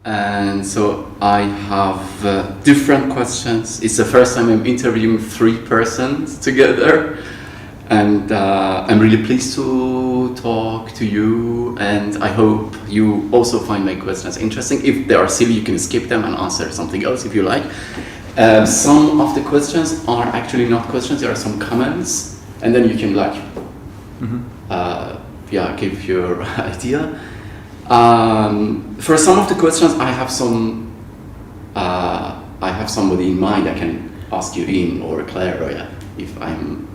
And so I have different questions. It's the first time I'm interviewing 3 persons together, and I'm really pleased to talk to you, and I hope you also find my questions interesting. If they are silly, you can skip them and answer something else if you like. Some of the questions are actually not questions, there are some comments, and then you can give your idea. For some of the questions, I have somebody in mind I can ask you in, or Claire, or if I'm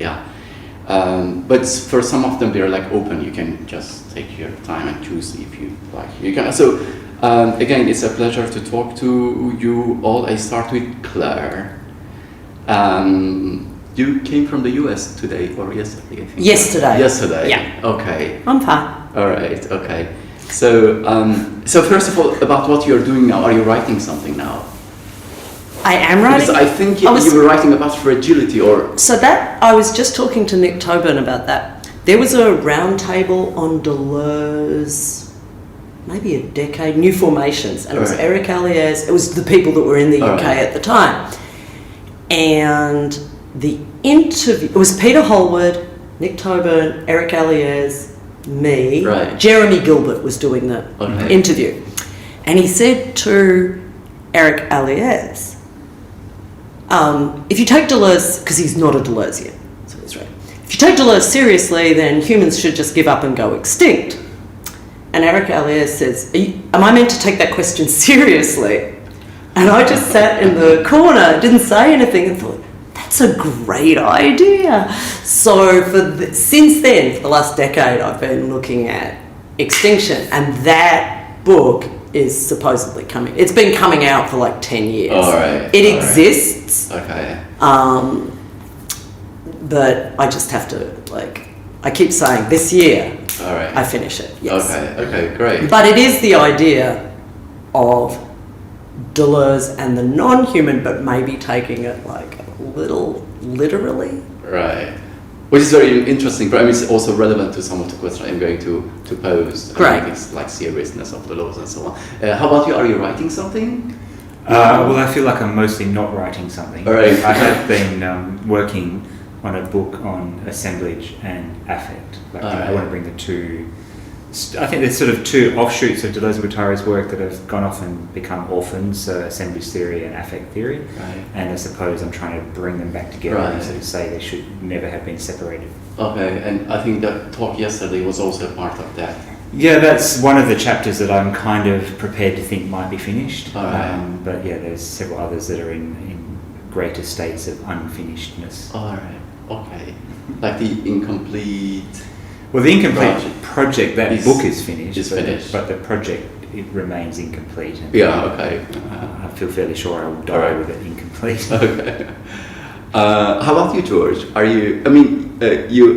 but for some of them they're like open. You can just take your time and choose if you like. You can. So again, it's a pleasure to talk to you all. I start with Claire. You came from the US today or yesterday? I think. Yesterday. Yesterday. Yeah. Okay. I'm fine. All right. Okay. So, so first of all, about what you're doing now, are you writing something now? I am writing. Because I think you were writing about fragility, or... So that, I was just talking to Nick Toburn about that. There was a round table on Deleuze, maybe a decade, New Formations, and it was Eric Aliès, it was the people that were in the UK at the time. And the interview, it was Peter Holwood, Nick Toburn, Eric Aliès, me, Jeremy Gilbert was doing the interview, and he said to Eric Aliès, if you take Deleuze, because he's not a Deleuzean, so he's right, if you take Deleuze seriously, then humans should just give up and go extinct. And Eric Aliès says, am I meant to take that question seriously? And I just sat in the corner, didn't say anything, and thought, that's a great idea. So since then, for the last decade, I've been looking at extinction, and that book is supposedly coming. It's been coming out for like 10 years. It exists. But I just have to, I keep saying this year I finish it. Yes. Okay, great. But it is the idea of Deleuze and the non-human, but maybe taking it like a little literally. Right. Which is very interesting, but I mean, it's also relevant to some of the questions I'm going to pose. Great. It's like seriousness of the laws and so on. How about you? Are you writing something? Well, I feel like I'm mostly not writing something. I have been working on a book on assemblage and affect. I want to bring the two. I think there's sort of 2 offshoots of Deleuze and Guattari's work that have gone off and become orphans, so assemblage theory and affect theory. And I suppose I'm trying to bring them back together and sort of say they should never have been separated. Okay, and I think that talk yesterday was also a part of that. Yeah, that's one of the chapters that I'm kind of prepared to think might be finished. But yeah, there's several others that are in greater states of unfinishedness. Okay. Like the incomplete... Well, the incomplete project, that book is finished. It's finished. But the project, it remains incomplete. And I feel fairly sure I will die with it incomplete. Okay. How about you, George? Are you,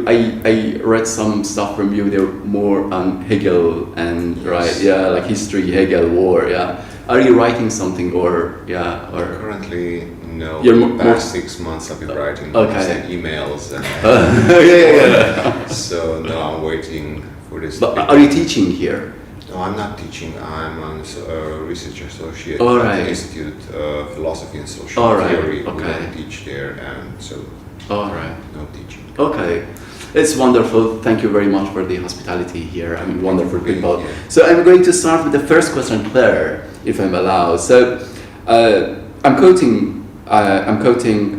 I read some stuff from you, they're more on Hegel and, like history, Hegel, war, Are you writing something or? Currently, no. The past 6 months I've been writing emails and so now I'm waiting for this. But are you teaching here? No, I'm not teaching. I'm a research associate at the Institute of Philosophy and Social Theory. We don't teach there, and so no teaching. Okay. It's wonderful. Thank you very much for the hospitality here. I mean, wonderful people. Yeah. So I'm going to start with the first question, Claire, if I'm allowed. So I'm quoting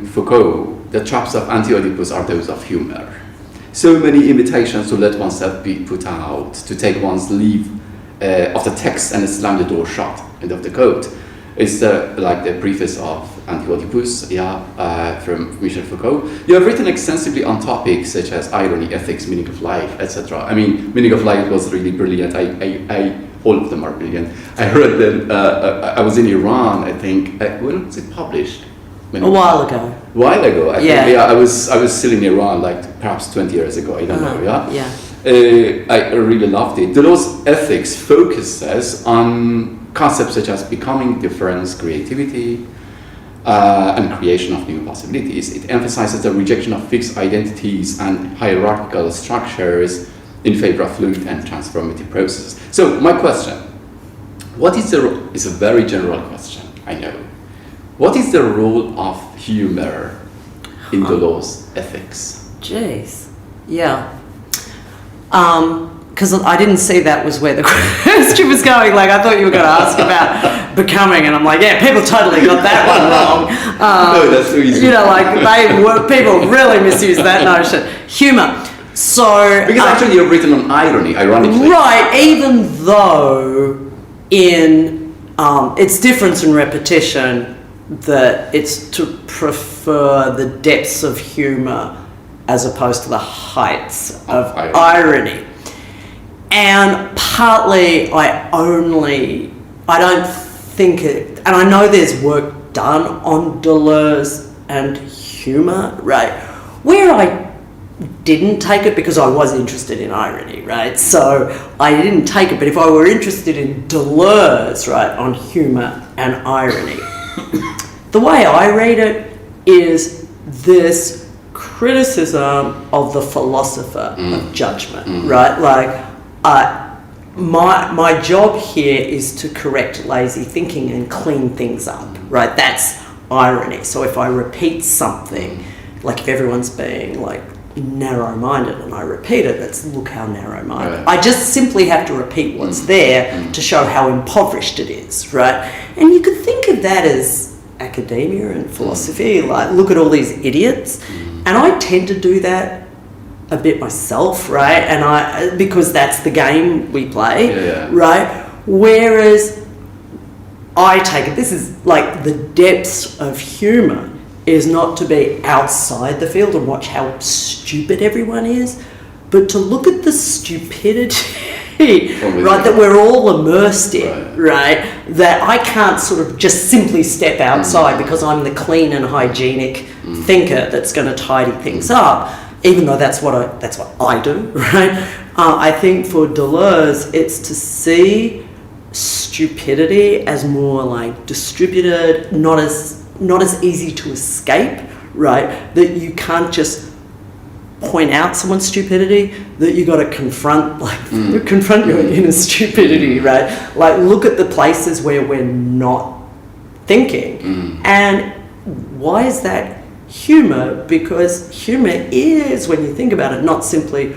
Foucault. The traps of Anti-Oedipus are those of humour. So many invitations to let oneself be put out, to take one's leave of the text and slam the door shut. End of the quote. It's like the preface of Anti-Oedipus, from Michel Foucault. You have written extensively on topics such as irony, ethics, meaning of life, etc. I mean, meaning of life was really brilliant. All of them are brilliant. I read them. I was in Iran, I think. When was it published? A while ago. I think, I was still in Iran, like perhaps 20 years ago. I don't know. I really loved it. Deleuze ethics focuses on concepts such as becoming, difference, creativity, and creation of new possibilities. It emphasizes the rejection of fixed identities and hierarchical structures in favor of fluid and transformative processes. So my question, It's a very general question, I know. What is the role of humour in Deleuze ethics? Jeez. Yeah. Because I didn't see that was where the question was going. Like, I thought you were going to ask about becoming, and I'm like, yeah, people totally got that one wrong. No, that's so easy. You know, like, people really misuse that notion. Humour. So... Because actually you've written on irony, ironically. Right, even though in its difference and repetition, that it's to prefer the depths of humour as opposed to the heights of irony. And partly I don't think it, and I know there's work done on Deleuze and humour, right, where I didn't take it because I was interested in irony, right, so I didn't take it, but if I were interested in Deleuze, right, on humour and irony, the way I read it is this criticism of the philosopher of judgment, right? Like, my job here is to correct lazy thinking and clean things up, right? That's irony. So if I repeat something, like if everyone's being like narrow-minded and I repeat it, that's look how narrow-minded. Right. I just simply have to repeat what's there to show how impoverished it is, right? And you could think of that as academia and philosophy, like look at all these idiots, and I tend to do that a bit myself, right? And because that's the game we play, right? Whereas I take it, this is like the depths of humour is not to be outside the field and watch how stupid everyone is, but to look at the stupidity right, that we're all immersed in, right, that I can't sort of just simply step outside because I'm the clean and hygienic thinker that's going to tidy things up, even though that's what I do, right? I think for Deleuze, it's to see stupidity as more like distributed, not as easy to escape, right? That you can't just point out someone's stupidity, that you got to confront your inner stupidity, right? Like look at the places where we're not thinking. And why is that humour? Because humour is, when you think about it, not simply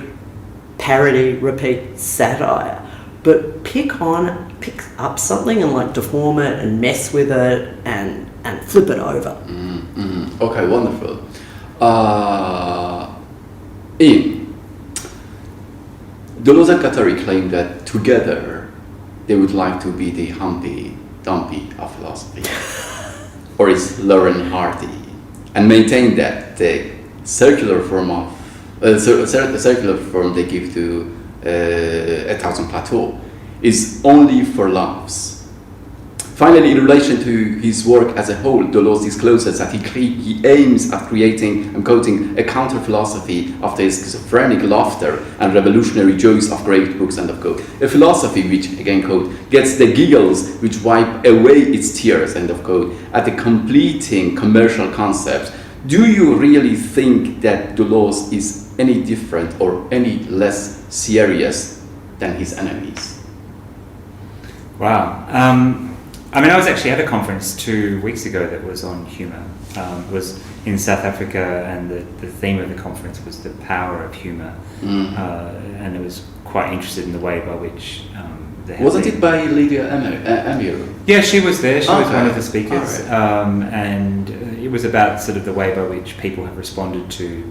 parody, repeat, satire, but pick up something and like deform it and mess with it and flip it over. Okay, wonderful. Deleuze and Guattari claim that together they would like to be the Humpty Dumpty of philosophy, or its Lauren Hardy, and maintain that the circular form they give to 1,000 Plateau is only for loves. Finally, in relation to his work as a whole, Deleuze discloses that he aims at creating, I'm quoting, a counter-philosophy of the schizophrenic laughter and revolutionary joys of great books, end of quote. A philosophy which, again quote, gets the giggles which wipe away its tears, end of quote, at the completing commercial concepts. Do you really think that Deleuze is any different or any less serious than his enemies? Wow. I mean, I was actually at a conference 2 weeks ago that was on humour. It was in South Africa, and the theme of the conference was the power of humour. And it was quite interested in the way by which wasn't it by Lydia Amir? Yeah, she was there. She was one of the speakers. Right. And it was about sort of the way by which people have responded to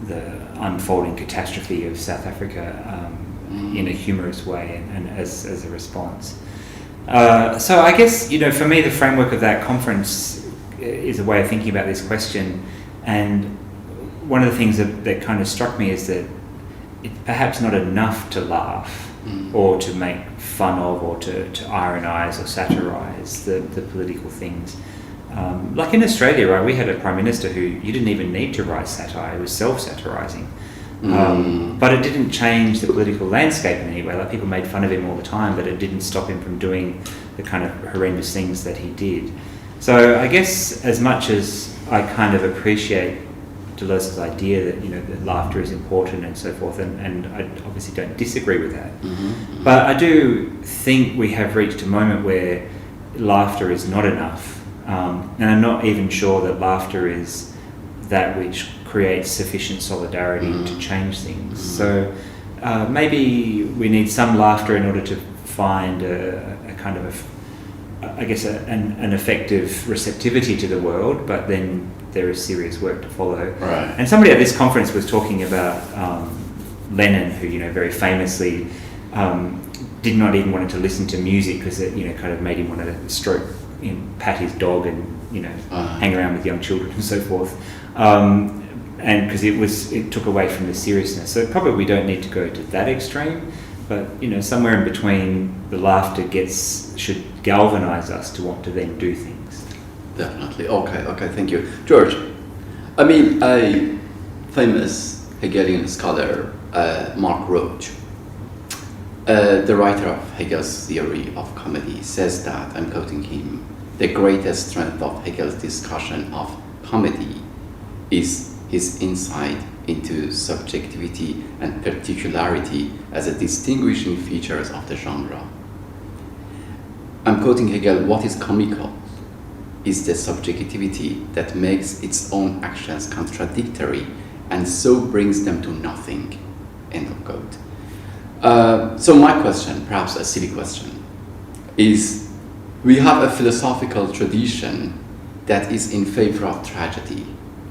the unfolding catastrophe of South Africa in a humorous way and as a response. So I guess, for me, the framework of that conference is a way of thinking about this question. And one of the things that kind of struck me is that it's perhaps not enough to laugh or to make fun of or to ironize or satirize the political things. Like in Australia, right, we had a Prime Minister who you didn't even need to write satire, it was self-satirizing. But it didn't change the political landscape in any way. Like, people made fun of him all the time, but it didn't stop him from doing the kind of horrendous things that he did. So I guess as much as I kind of appreciate Deleuze's idea that, you know, that laughter is important and so forth, and I obviously don't disagree with that. But I do think we have reached a moment where laughter is not enough, and I'm not even sure that laughter is that which creates sufficient solidarity to change things. So maybe we need some laughter in order to find a kind of an effective receptivity to the world, but then there is serious work to follow. Right. And somebody at this conference was talking about Lennon, who, you know, very famously did not even want to listen to music because it, you know, kind of made him want to pat his dog and, you know, hang around with young children and so forth. And because it took away from the seriousness. So probably we don't need to go to that extreme, but, you know, somewhere in between, the laughter should galvanize us to want to then do things. Definitely. Okay, thank you. George, I mean, a famous Hegelian scholar, Mark Roach, the writer of Hegel's theory of comedy, says that, I'm quoting him, the greatest strength of Hegel's discussion of comedy is his insight into subjectivity and particularity as a distinguishing features of the genre. I'm quoting Hegel, what is comical is the subjectivity that makes its own actions contradictory and so brings them to nothing, end of quote. So my question, perhaps a silly question, is we have a philosophical tradition that is in favor of tragedy.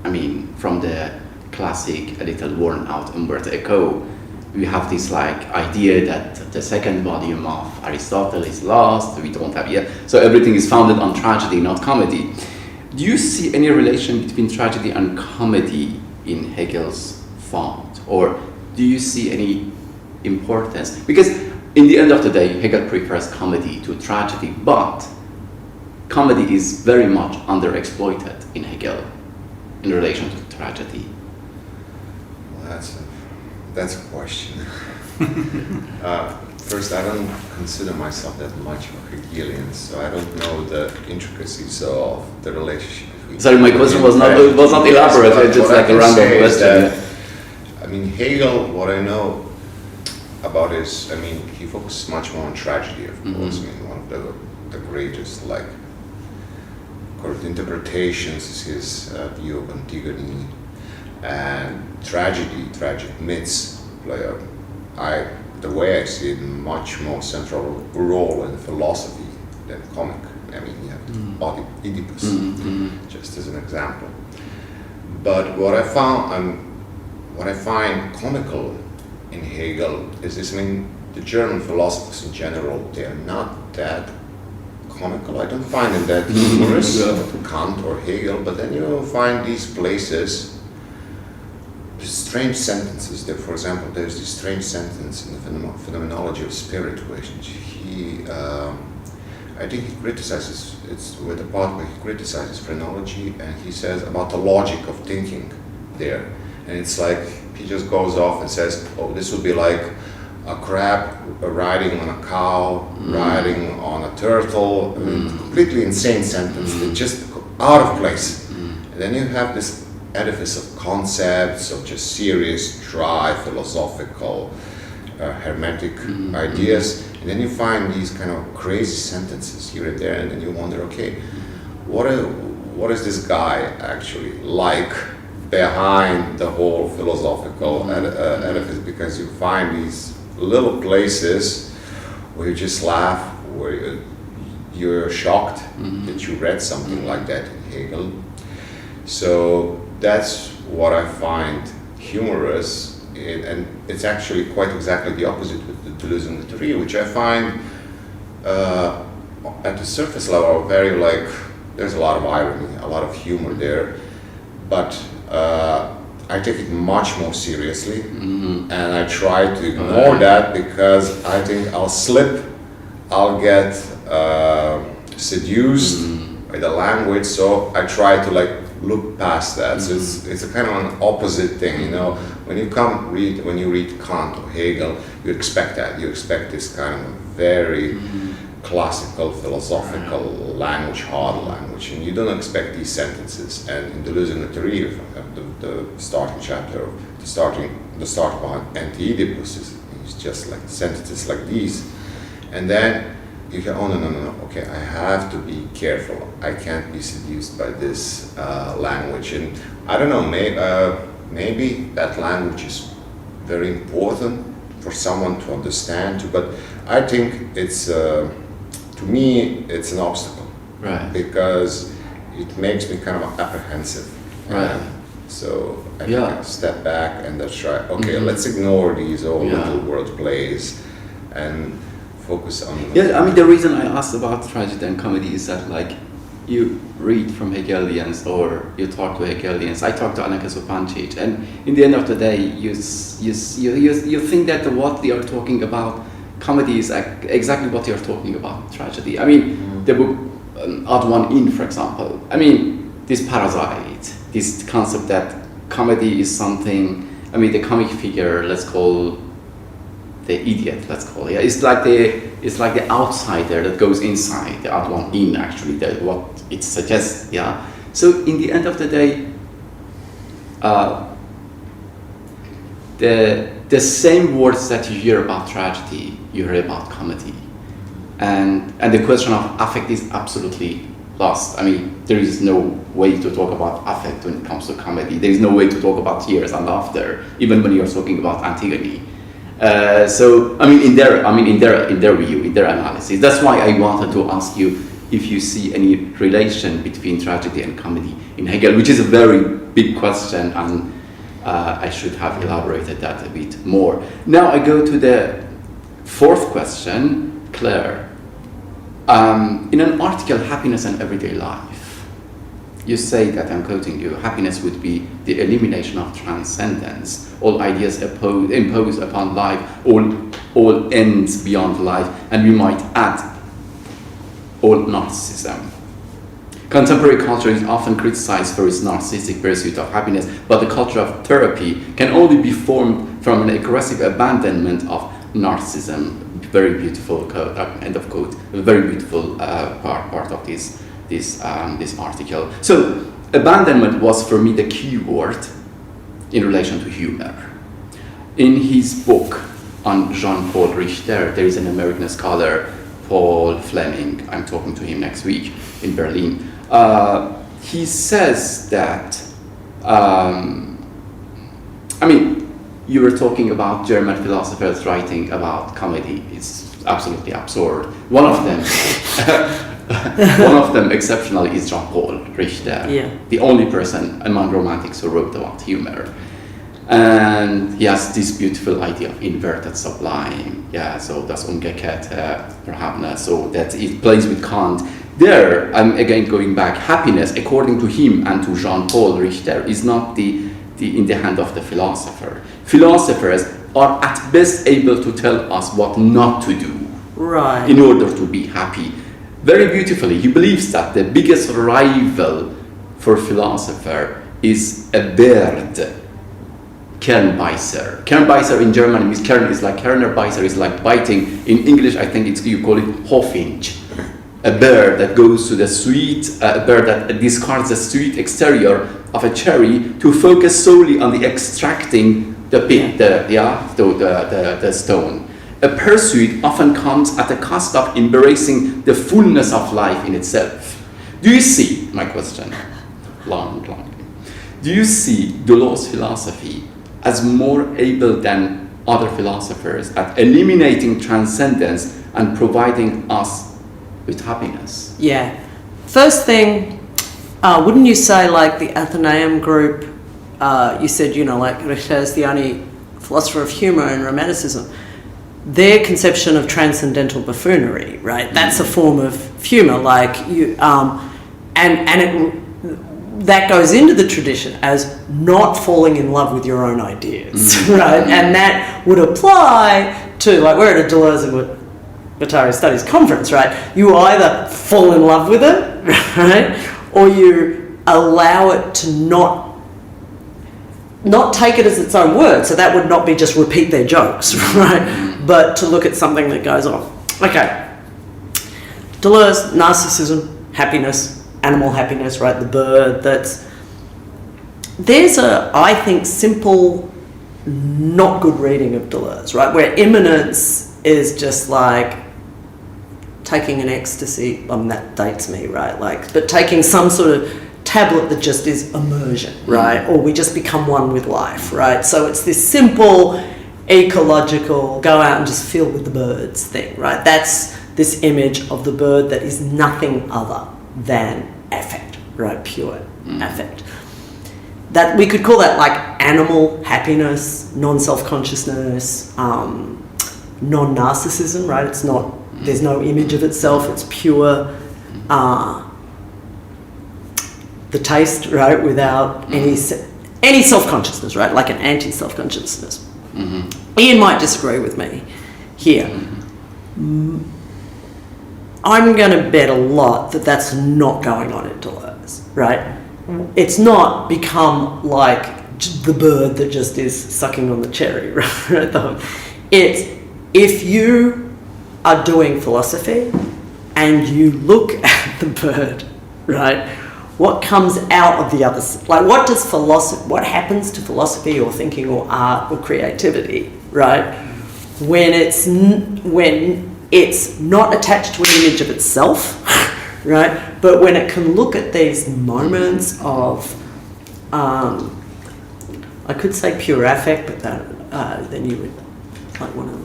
I mean, from the classic, a little worn out Umberto Eco, we have this like idea that the second volume of Aristotle is lost, we don't have yet, so everything is founded on tragedy, not comedy. Do you see any relation between tragedy and comedy in Hegel's thought, or do you see any importance? Because in the end of the day, Hegel prefers comedy to tragedy, but comedy is very much underexploited in Hegel in relation to tragedy. Well, that's a question. First, I don't consider myself that much of a Hegelian, so I don't know the intricacies of the relationship between. Sorry, my question was not elaborate. It's just like a random question. I mean, Hegel, what I know about is, I mean, he focuses much more on tragedy, of course. I mean, one of the greatest, like, interpretations is his view of Antigone, and tragic myths play the way I see it, much more central role in philosophy than comic. I mean, you have Oedipus, just as an example. But what I find comical in Hegel is this. I mean, the German philosophers in general, they are not that comical. I don't find it that humorous, Kant or Hegel, but then you find these places, strange sentences. That, for example, there's this strange sentence in the phenomenology of spirit, which I think he criticizes, it's with the part where he criticizes phrenology, and he says about the logic of thinking there. And it's like, he just goes off and says, oh, this would be like a crab riding on a cow, riding on a turtle. I mean, completely insane sentence, just out of place. And then you have this edifice of concepts, of just serious, dry, philosophical, hermetic ideas. And then you find these kind of crazy sentences here and there, and then you wonder, okay, what is this guy actually like behind the whole philosophical edifice? Because you find these little places where you just laugh, where you're shocked that you read something like that in Hegel. So that's what I find humorous, and it's actually quite exactly the opposite with the Deleuze and the Theory, which I find at the surface level very like, there's a lot of irony, a lot of humor there, but I take it much more seriously, and I try to ignore that because I think I'll slip, I'll get seduced by the language, so I try to like look past that. So it's a kind of an opposite thing, you know. When you read Kant or Hegel, you expect that. You expect this kind of very classical philosophical language, hard language, and you don't expect these sentences. And in Deleuze and Hegel, the starting chapter, the start of Anti-Oedipus is just like sentences like these, and then you can, oh no, okay, I have to be careful. I can't be seduced by this language, and I don't know, maybe that language is very important for someone to understand too, but I think it's, to me, it's an obstacle. Right. Because it makes me kind of apprehensive. Right. So I think I step back and let's try, okay, let's ignore these old little word plays and focus on... Yeah, I mean, the reason I asked about tragedy and comedy is that, like, you read from Hegelians or you talk to Hegelians. I talk to Alenka Zupancic, and in the end of the day, you think that what they are talking about, comedy is exactly what they are talking about, tragedy. I mean, the book Odd One In, for example. I mean, this parasite, this concept that comedy is something. I mean, the comic figure, let's call the idiot, let's call it. It's like the outsider that goes inside, the odd one in, actually, what it suggests, yeah? So in the end of the day, the same words that you hear about tragedy, you hear about comedy. And the question of affect is absolutely lost. I mean, there is no way to talk about affect when it comes to comedy. There is no way to talk about tears and laughter, even when you're talking about Antigone. So, I mean, in their view, in their analysis. That's why I wanted to ask you if you see any relation between tragedy and comedy in Hegel, which is a very big question, and I should have elaborated that a bit more. Now I go to the fourth question, Claire. In an article, Happiness and Everyday Life, you say that, I'm quoting you, happiness would be the elimination of transcendence, all ideas imposed upon life, all ends beyond life, and we might add, all narcissism. Contemporary culture is often criticized for its narcissistic pursuit of happiness, but the culture of therapy can only be formed from an aggressive abandonment of narcissism. Very beautiful quote, end of quote. A very beautiful part of this article. So abandonment was for me the key word in relation to humor. In his book on Jean-Paul Richter, there is an American scholar, Paul Fleming. I'm talking to him next week in Berlin. He says that, I mean, you were talking about German philosophers writing about comedy. It's absolutely absurd. One of them, exceptionally, is Jean-Paul Richter. Yeah. The only person among romantics who wrote about humor. And he has this beautiful idea of inverted sublime. Yeah, so das umgekehrte Verhältnis. So that it plays with Kant. There, I'm again going back, happiness, according to him and to Jean-Paul Richter, is not in the hand of the philosopher. Philosophers are at best able to tell us what not to do, right, in order to be happy. Very beautifully, he believes that the biggest rival for philosopher is a bird, Kernbeißer. Kernbeißer in German means Kern is like Kerner, Beißer is like biting. In English, I think you call it Hoffinch. A bird that goes to the sweet, a bird that discards the sweet exterior of a cherry to focus solely on the extracting the pit, the stone. A pursuit often comes at the cost of embracing the fullness of life in itself. Do you see, my question, long, do you see Deleuze's philosophy as more able than other philosophers at eliminating transcendence and providing us with happiness? Yeah. First thing, wouldn't you say, like the Athenaeum group, you said, like Richter's the only philosopher of humour and romanticism, their conception of transcendental buffoonery, right? That's a form of humour, like you, that goes into the tradition as not falling in love with your own ideas, right? And that would apply to, like, we're at a Deleuze and Guattari Studies conference, right? You either fall in love with it, right? Or you allow it to not take it as its own word. So that would not be just repeat their jokes, right? But to look at something that goes on. Okay. Deleuze, narcissism, happiness, animal happiness, right? The bird. There's a, I think, simple, not good reading of Deleuze, right? Where immanence is just like taking an ecstasy. That dates me, right? But taking some sort of tablet that just is immersion, right? Or we just become one with life, right? So it's this simple, ecological, go out and just feel with the birds thing, right? That's this image of the bird that is nothing other than affect, right? Pure affect. That we could call that like animal happiness, non-self-consciousness, non-narcissism, right? It's not, there's no image of itself, it's pure, the taste, right, without any self-consciousness, right? Like an anti-self-consciousness. Ian might disagree with me here. I'm going to bet a lot that that's not going on in Deleuze, right? It's not become like the bird that just is sucking on the cherry, right? It's, if you are doing philosophy and you look at the bird, right, what comes out of the other, like what does philosophy, what happens to philosophy or thinking or art or creativity, right, when it's not attached to an image of itself, right? But when it can look at these moments of, I could say pure affect, but that, then you would like want to.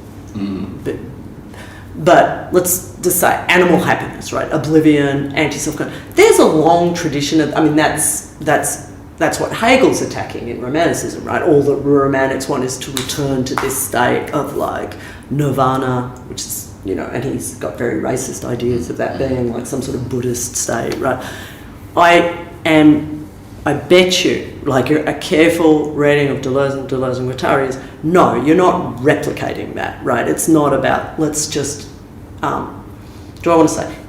But let's just say animal happiness, right? Oblivion, anti-self-conscious. There's a long tradition of. I mean, that's what Hegel's attacking in Romanticism, right? All the Romantics want is to return to this state of like nirvana, which is, you know, and he's got very racist ideas of that being like some sort of Buddhist state, right? I bet you, like a careful reading of Deleuze and Guattari is, no, you're not replicating that, right? It's not about, let's just,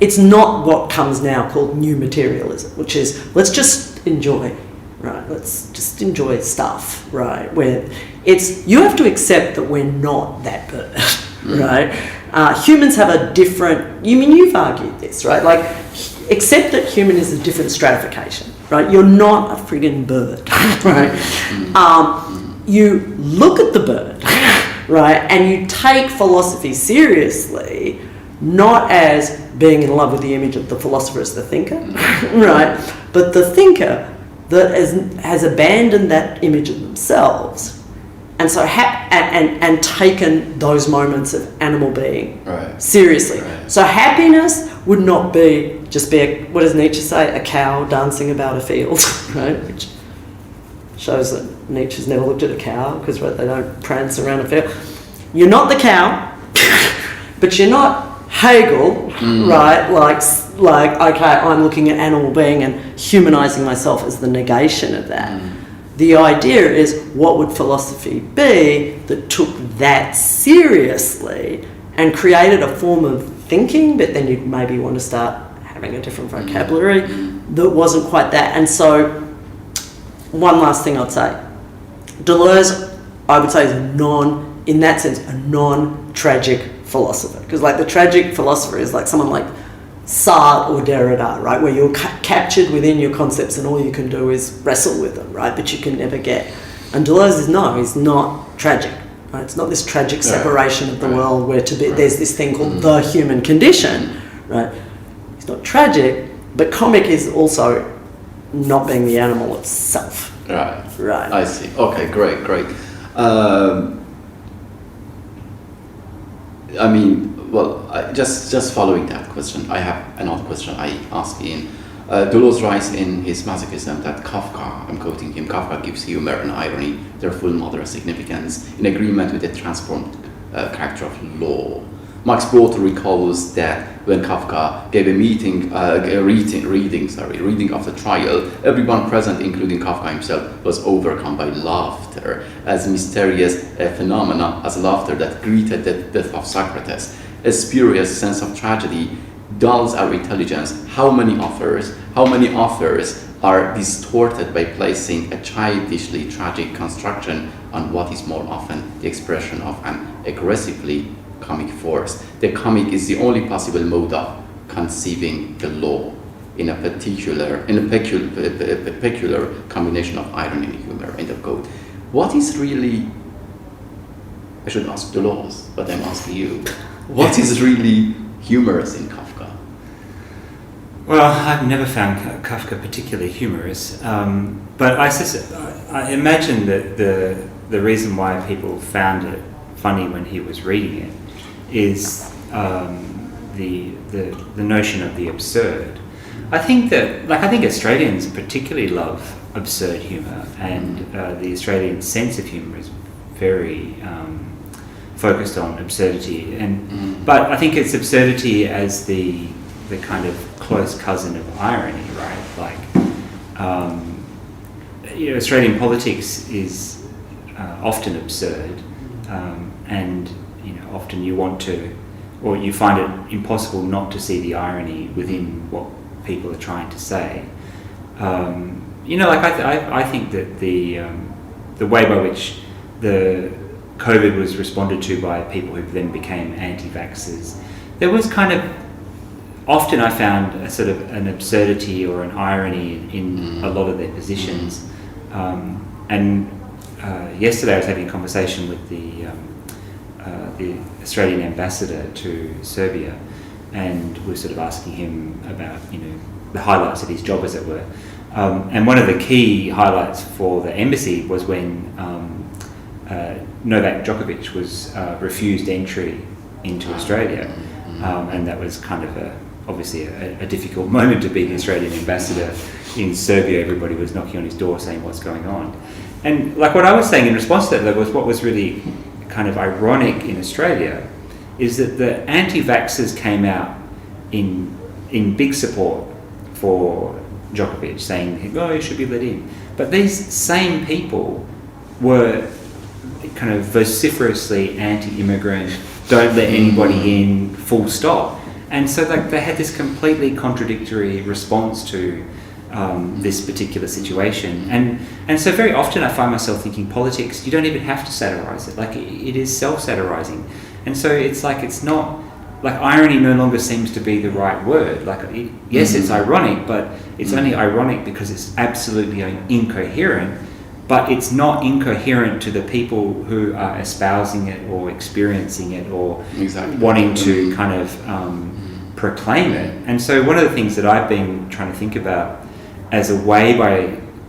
it's not what comes now called new materialism, which is, let's just enjoy, right? Let's just enjoy stuff, right? Where it's, you have to accept that we're not that bird, right? Humans have a different, you've argued this, right? Like, accept that human is a different stratification, right? You're not a friggin' bird, right? You look at the bird, right? And you take philosophy seriously, not as being in love with the image of the philosopher as the thinker, right? But the thinker that has abandoned that image of themselves, and so and taken those moments of animal being seriously. Right. So happiness would not be just be what does Nietzsche say? A cow dancing about a field, right? Which shows that Nietzsche's never looked at a cow because they don't prance around a field. You're not the cow, but you're not Hegel, right? Like okay, I'm looking at animal being and humanizing myself as the negation of that. The idea is, what would philosophy be that took that seriously and created a form of thinking, but then you'd maybe want to start having a different vocabulary that wasn't quite that. And so, one last thing I'd say. Deleuze, I would say, is in that sense, a non-tragic philosopher. Because like the tragic philosopher is like someone like Sartre or Derrida, right, where you're captured within your concepts and all you can do is wrestle with them, right, but you can never get. And Deleuze is he's not tragic, right? It's not this tragic separation of the world where there's this thing called the human condition, right? It's not tragic, but comic is also not being the animal itself. Right. I see. Okay, great. Just following that question, I have another question I ask Ian. Deleuze writes in his Masochism that Kafka, I'm quoting him, Kafka gives humor and irony their full moderate significance in agreement with the transformed character of law. Max Brod recalls that when Kafka gave a reading of the trial, everyone present, including Kafka himself, was overcome by laughter, as mysterious a phenomena as laughter that greeted the death of Socrates. A spurious sense of tragedy dulls our intelligence. How many authors are distorted by placing a childishly tragic construction on what is more often the expression of an aggressively comic force. The comic is the only possible mode of conceiving the law in a peculiar combination of irony and humor, end of quote. What is really, I should ask Deleuze, but I'm asking you, what is really humorous in Kafka? Well, I've never found Kafka particularly humorous, but I imagine that the reason why people found it funny when he was reading it is the notion of the absurd. I think Australians particularly love absurd humour, and the Australian sense of humour is very focused on absurdity, but I think it's absurdity as the kind of close cousin of irony, right? Like, Australian politics is often absurd, and often you want to, or you find it impossible not to see the irony within what people are trying to say. I think that the way by which the COVID was responded to by people who then became anti-vaxxers, there was kind of, often I found a sort of an absurdity or an irony in a lot of their positions. Yesterday I was having a conversation with the Australian ambassador to Serbia, and we were sort of asking him about the highlights of his job, as it were. And one of the key highlights for the embassy was when Novak Djokovic was refused entry into Australia, and that was kind of obviously a difficult moment to be the Australian ambassador in Serbia. Everybody was knocking on his door saying what's going on. And like what I was saying in response to that was what was really kind of ironic in Australia is that the anti-vaxxers came out in big support for Djokovic, saying, he should be let in. But these same people were kind of vociferously anti-immigrant, don't let anybody in, full stop. And so they had this completely contradictory response to this particular situation. And so very often I find myself thinking politics, you don't even have to satirise it. Like, it is self-satirising. And so it's not, like, irony no longer seems to be the right word. Like, yes, it's ironic, but it's only ironic because it's absolutely incoherent, but it's not incoherent to the people who are espousing it or experiencing it or wanting to kind of proclaim it. And so one of the things that I've been trying to think about as a way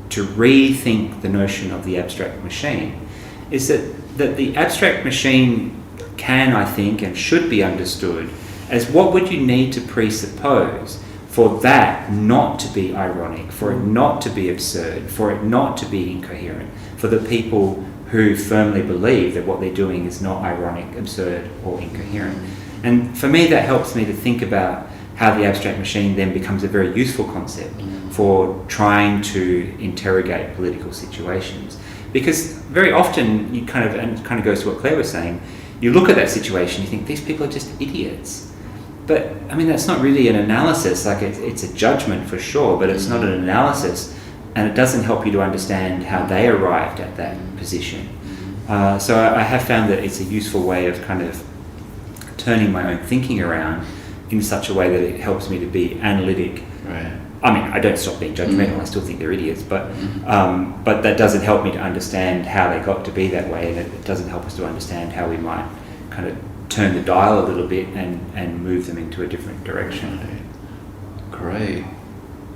to rethink the notion of the abstract machine is that the abstract machine can, I think, and should be understood as what would you need to presuppose for that not to be ironic, for it not to be absurd, for it not to be incoherent, for the people who firmly believe that what they're doing is not ironic, absurd, or incoherent. And for me, that helps me to think about how the abstract machine then becomes a very useful concept for trying to interrogate political situations. Because very often you kind of goes to what Claire was saying, you look at that situation, you think these people are just idiots. But I mean, that's not really an analysis. Like, it's a judgment for sure, but it's not an analysis, and it doesn't help you to understand how they arrived at that position. So I have found that it's a useful way of kind of turning my own thinking around in such a way that it helps me to be analytic. Right. I mean, I don't stop being judgmental. I still think they're idiots, but that doesn't help me to understand how they got to be that way, and it doesn't help us to understand how we might kind of turn the dial a little bit and move them into a different direction. Great.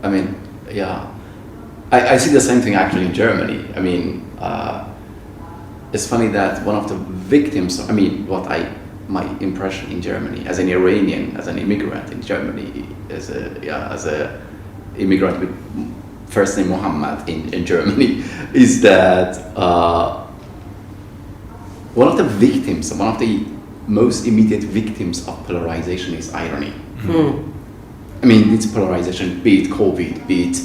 I mean, yeah. I see the same thing actually in Germany. I mean, it's funny that one of the victims, my impression in Germany as an Iranian, as an immigrant in Germany, as a immigrant with first name Muhammad in Germany, is that one of the most immediate victims of polarization is irony. I mean, it's polarization, be it COVID, be it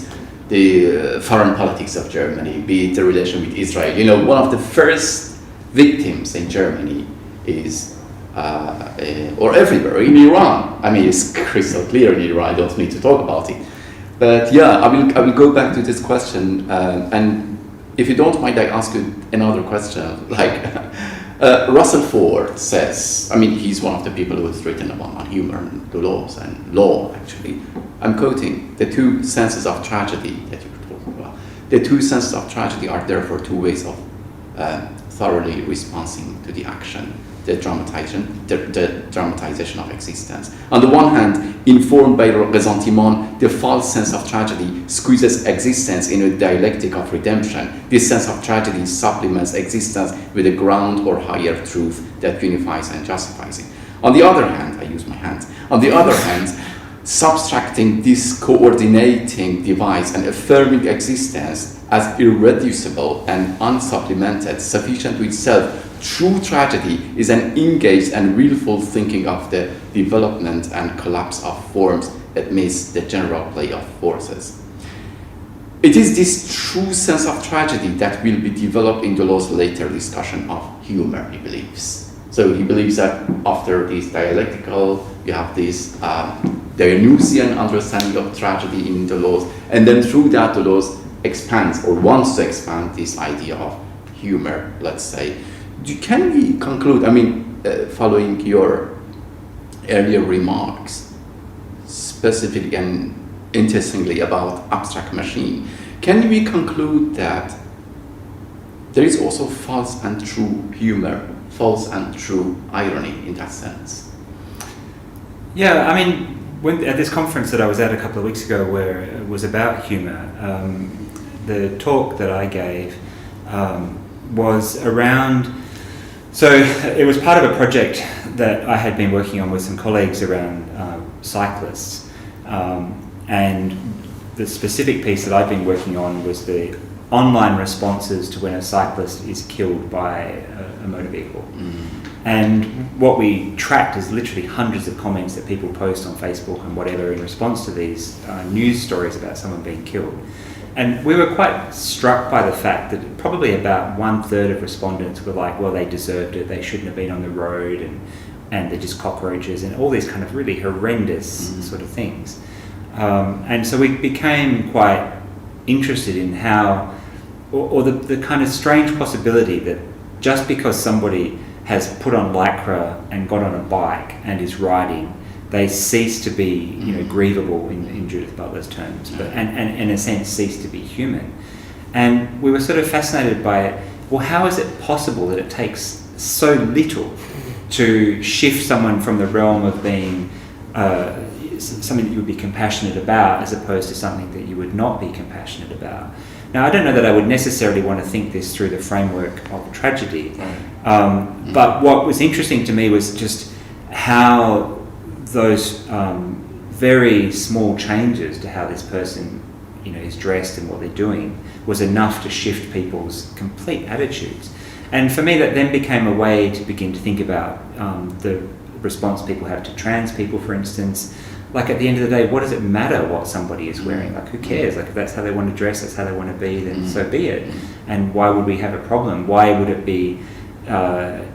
the foreign politics of Germany, be it the relation with Israel. One of the first victims in Germany is, or everywhere, in Iran. I mean, it's crystal clear in Iran, I don't need to talk about it. But yeah, I will go back to this question, and if you don't mind, I ask you another question. Like, Russell Ford says, I mean, he's one of the people who has written on humor and Deleuze and law, actually. I'm quoting, the two senses of tragedy that you were talking about. The two senses of tragedy are therefore two ways of thoroughly responding to the action, the dramatization of existence. On the one hand, informed by ressentiment, the false sense of tragedy squeezes existence in a dialectic of redemption. This sense of tragedy supplements existence with a ground or higher truth that unifies and justifies it. On the other hand, I use my hands, on the other hand, subtracting this coordinating device and affirming existence as irreducible and unsupplemented, sufficient to itself, true tragedy is an engaged and willful thinking of the development and collapse of forms amidst the general play of forces. It is this true sense of tragedy that will be developed in Deleuze's later discussion of humor, he believes. So he believes that after this dialectical, you have this Dionysian understanding of tragedy in Deleuze, and then through that Deleuze expands or wants to expand this idea of humor, let's say. Can we conclude, I mean, following your earlier remarks, specifically and interestingly about abstract machine, can we conclude that there is also false and true humor, false and true irony in that sense? Yeah, I mean, at this conference that I was at a couple of weeks ago where it was about humor, the talk that I gave was around, so it was part of a project that I had been working on with some colleagues around cyclists, and the specific piece that I've been working on was the online responses to when a cyclist is killed by a motor vehicle. And what we tracked is literally hundreds of comments that people post on Facebook and whatever in response to these news stories about someone being killed. And we were quite struck by the fact that probably about 1/3 of respondents were like, well, they deserved it, they shouldn't have been on the road, and they're just cockroaches, and all these kind of really horrendous sort of things. And so we became quite interested in how, or the kind of strange possibility that just because somebody has put on lycra and got on a bike and is riding, they cease to be, grievable in Judith Butler's terms, but and in a sense cease to be human. And we were sort of fascinated by it. Well, how is it possible that it takes so little to shift someone from the realm of being something that you would be compassionate about as opposed to something that you would not be compassionate about? Now, I don't know that I would necessarily want to think this through the framework of tragedy, but what was interesting to me was just how those very small changes to how this person, is dressed and what they're doing was enough to shift people's complete attitudes. And for me, that then became a way to begin to think about the response people have to trans people, for instance. Like, at the end of the day, what does it matter what somebody is wearing? Like, who cares? Like, if that's how they want to dress, that's how they want to be, then so be it. And why would we have a problem? Why would it be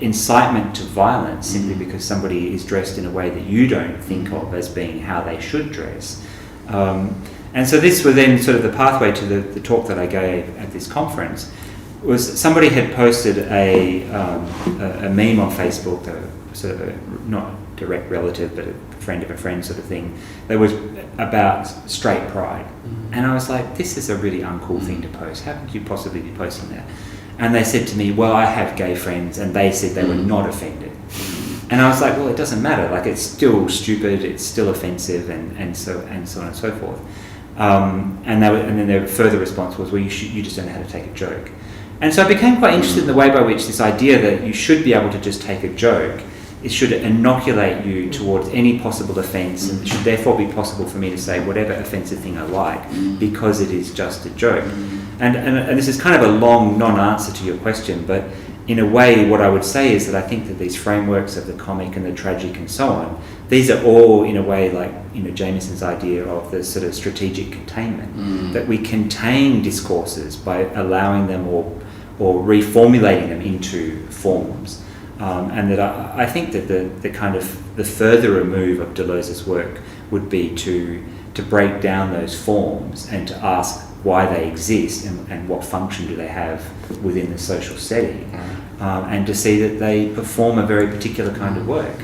incitement to violence simply because somebody is dressed in a way that you don't think of as being how they should dress? And so this was then sort of the pathway to the talk that I gave at this conference. Was somebody had posted a meme on Facebook, sort of a not direct relative but a friend of a friend sort of thing, that was about straight pride. And I was like, this is a really uncool thing to post. How could you possibly be posting that? And they said to me, well, I have gay friends, and they said they were not offended. And I was like, well, it doesn't matter. Like, it's still stupid, it's still offensive, and so on and so forth. And then their further response was, well, you just don't know how to take a joke. And so I became quite interested in the way by which this idea that you should be able to just take a joke, it should inoculate you towards any possible offence, and it should therefore be possible for me to say whatever offensive thing I like because it is just a joke. And this is kind of a long non-answer to your question, but in a way what I would say is that I think that these frameworks of the comic and the tragic and so on, these are all in a way like Jameson's idea of the sort of strategic containment, that we contain discourses by allowing them or reformulating them into forms. And that I think that the kind of the further move of Deleuze's work would be to break down those forms and to ask why they exist and what function do they have within the social setting, and to see that they perform a very particular kind of work.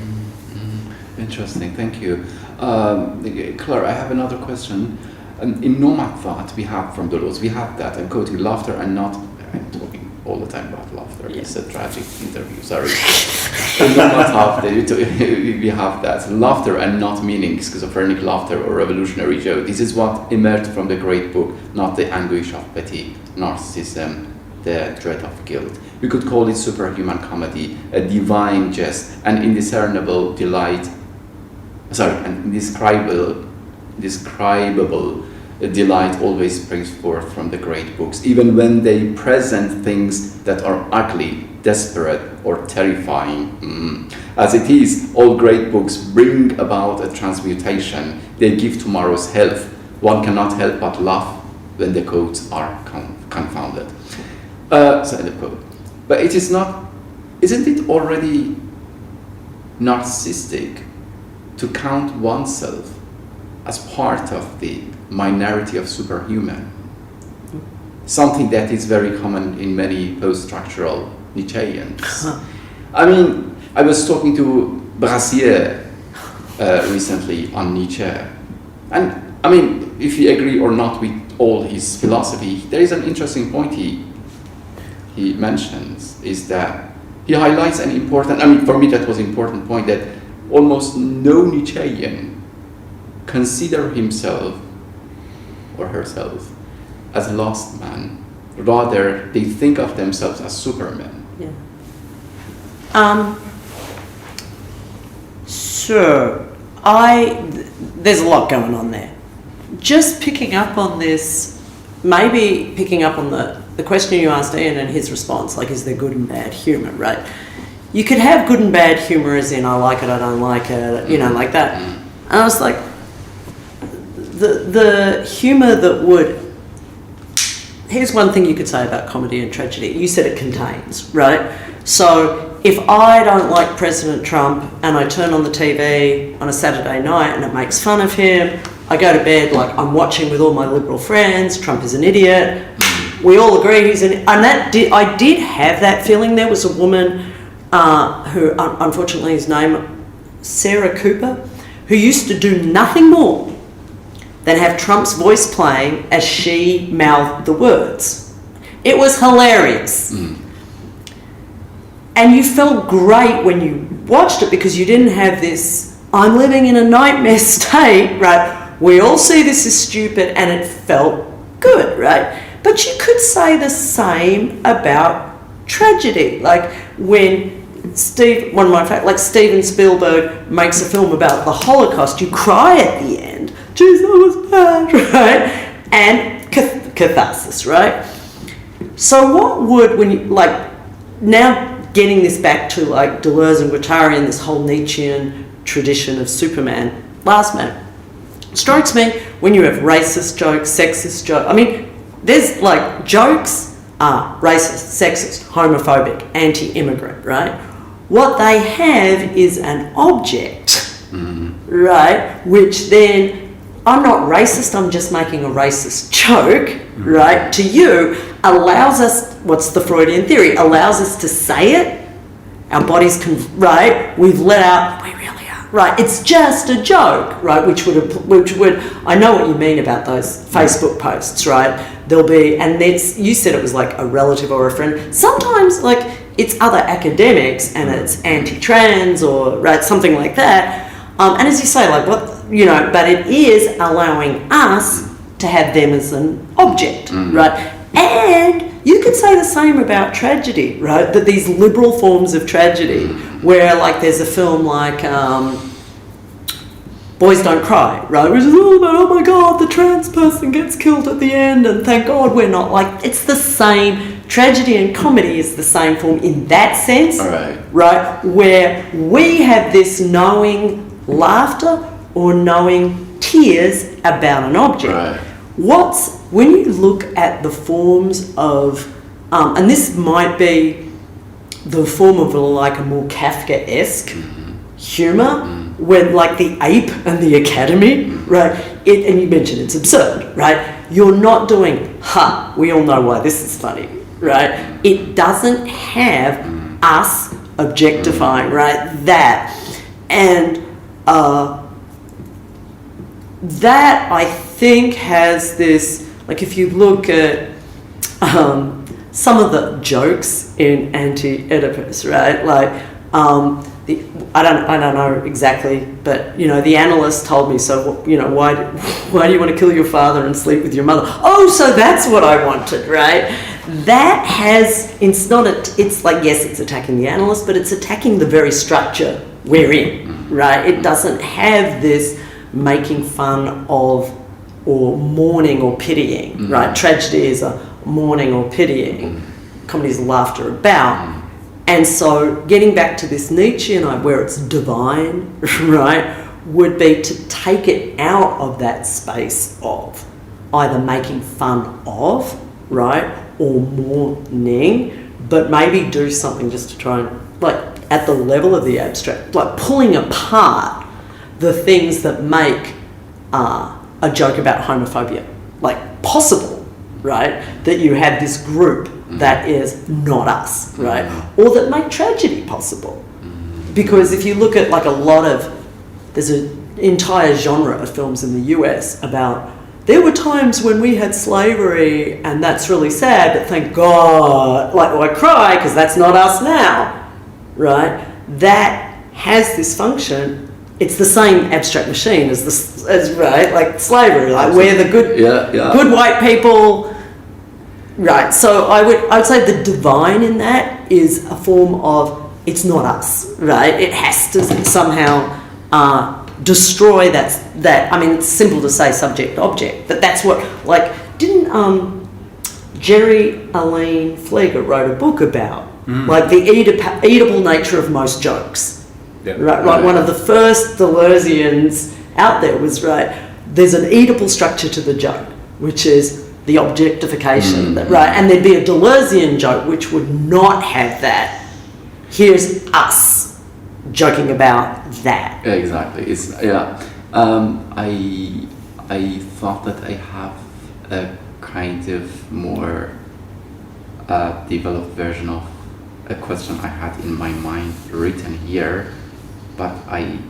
Interesting, thank you. Claire, I have another question. In nomad thought, we have from Deleuze, we have that, I'm quoting, laughter and not, I'm talking all the time about laughter, it's a tragic interview, sorry. In nomad thought, we have that, laughter and not meaning, schizophrenic laughter or revolutionary joke. This is what emerged from the great book, not the anguish of petty narcissism, the dread of guilt. We could call it superhuman comedy, a divine jest, an indiscernible delight, an indescribable delight always springs forth from the great books, even when they present things that are ugly, desperate, or terrifying. As it is, all great books bring about a transmutation. They give tomorrow's health. One cannot help but laugh when the quotes are confounded. But it is not, isn't it already narcissistic to count oneself as part of the minority of superhuman? Something that is very common in many post-structural Nietzscheans. I mean, I was talking to Brassier recently on Nietzsche, and I mean, if you agree or not with all his philosophy, there is an interesting point he mentions, is that he highlights an important, I mean, for me that was an important point, that almost no Nietzschean consider himself or herself as a lost man. Rather, they think of themselves as supermen. Yeah. Sure. There's a lot going on there. Just picking up on this, maybe picking up on the question you asked Ian and his response, like, is there good and bad humour, right? You could have good and bad humour as in, I like it, I don't like it, you know, like that. And I was like, the humour that would... Here's one thing you could say about comedy and tragedy. You said it contains, right? So if I don't like President Trump and I turn on the TV on a Saturday night and it makes fun of him, I go to bed like I'm watching with all my liberal friends, Trump is an idiot, we all agree he's an... And I did have that feeling. There was a woman who, unfortunately his name, Sarah Cooper, who used to do nothing more than have Trump's voice playing as she mouthed the words. It was hilarious. And you felt great when you watched it because you didn't have this, I'm living in a nightmare state, right? We all see this as stupid, and it felt good, right? But you could say the same about tragedy. Like when Steven Spielberg makes a film about the Holocaust, you cry at the end. Jeez, that was bad, right? And catharsis, right? So what would, when you, like, now getting this back to like Deleuze and Guattari and this whole Nietzschean tradition of Superman, last man, strikes me when you have racist jokes, sexist jokes. I mean, there's like jokes are racist, sexist, homophobic, anti-immigrant, right? What they have is an object, right? Which then, I'm not racist, I'm just making a racist joke, right? To you, allows us, what's the Freudian theory? Allows us to say it, our bodies can, right? We've let out, we really are, right? It's just a joke, right? Which would, I know what you mean about those Facebook posts, right? There'll be, and it's, you said it was like a relative or a friend. Sometimes, like, it's other academics and it's anti-trans or, right, something like that. And as you say, like, what, you know, but it is allowing us to have them as an object, right? And you could say the same about tragedy, right? That these liberal forms of tragedy, where like there's a film like Boys Don't Cry, right? Which is all about, oh my God, the trans person gets killed at the end, and thank God we're not, like, it's the same. Tragedy and comedy is the same form in that sense, right? Where we have this knowing laughter or knowing tears about an object. When you look at the forms of, and this might be the form of like a more Kafkaesque humour, when like the ape and the academy, right? And you mentioned it's absurd, right? You're not doing, we all know why this is funny, right? It doesn't have us objectifying, right? That. And that I think has this, like if you look at some of the jokes in Anti-Oedipus, right? Like, I don't know exactly, but you know, the analyst told me, so you know, why do you want to kill your father and sleep with your mother? Oh, so that's what I wanted, right? That has, it's like, yes, it's attacking the analyst, but it's attacking the very structure we're in, right? It doesn't have this making fun of or mourning or pitying, right? Tragedy is a mourning or pitying. Comedy is laughter about. And so getting back to this Nietzschean, where it's divine, right, would be to take it out of that space of either making fun of, right, or mourning, but maybe do something just to try and, like, at the level of the abstract, like pulling apart the things that make a joke about homophobia, like, possible, right, that you have this group that is not us, right? Or that make tragedy possible. Because if you look at like there's an entire genre of films in the US about, there were times when we had slavery and that's really sad, but thank God, like, I cry because that's not us now, right? That has this function. It's the same abstract machine as right, like slavery, like we're the good white people. Right, so I would say the divine in that is a form of, it's not us, right? It has to somehow destroy that. I mean, it's simple to say subject object, but that's what, like, didn't Jerry Alain Fleger wrote a book about like the eatable nature of most jokes, right? Like one of the first Deleuzians out there was, right, there's an eatable structure to the joke, which is the objectification, right? And there'd be a Deleuzean joke which would not have that. Here's us joking about that. Yeah, exactly. It's I thought that I have a kind of more developed version of a question I had in my mind written here, but I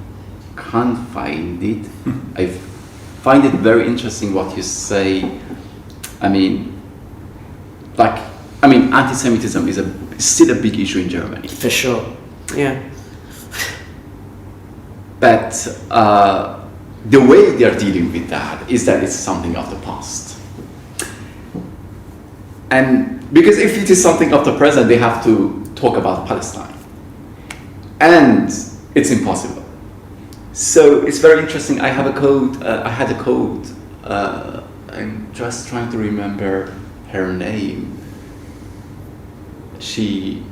can't find it. I find it very interesting what you say. I mean, anti-Semitism is still a big issue in Germany. For sure, yeah. But the way they are dealing with that is that it's something of the past. And because if it is something of the present, they have to talk about Palestine. And it's impossible. So it's very interesting. I had a quote. I'm just trying to remember her name. She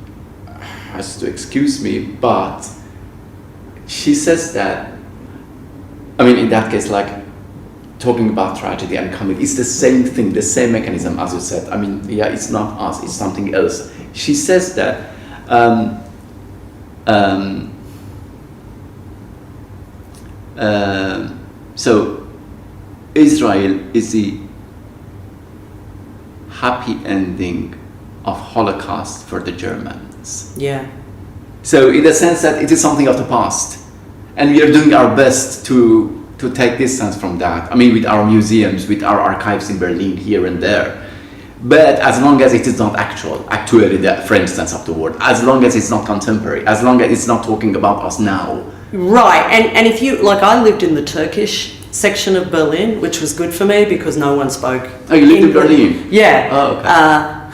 has to excuse me, but she says that, I mean, in that case, like, talking about tragedy and comedy, it's the same thing, the same mechanism as you said. I mean, yeah, it's not us, it's something else. She says that so Israel is the happy ending of Holocaust for the Germans. Yeah. So in the sense that it is something of the past, and we are doing our best to take distance from that. I mean, with our museums, with our archives in Berlin, here and there. But as long as it is not actually the for instance of the world, as long as it's not contemporary, as long as it's not talking about us now. Right, and if you, like, I lived in the Turkish section of Berlin, which was good for me because no one spoke. Oh, you lived in Berlin? Yeah. Oh, okay.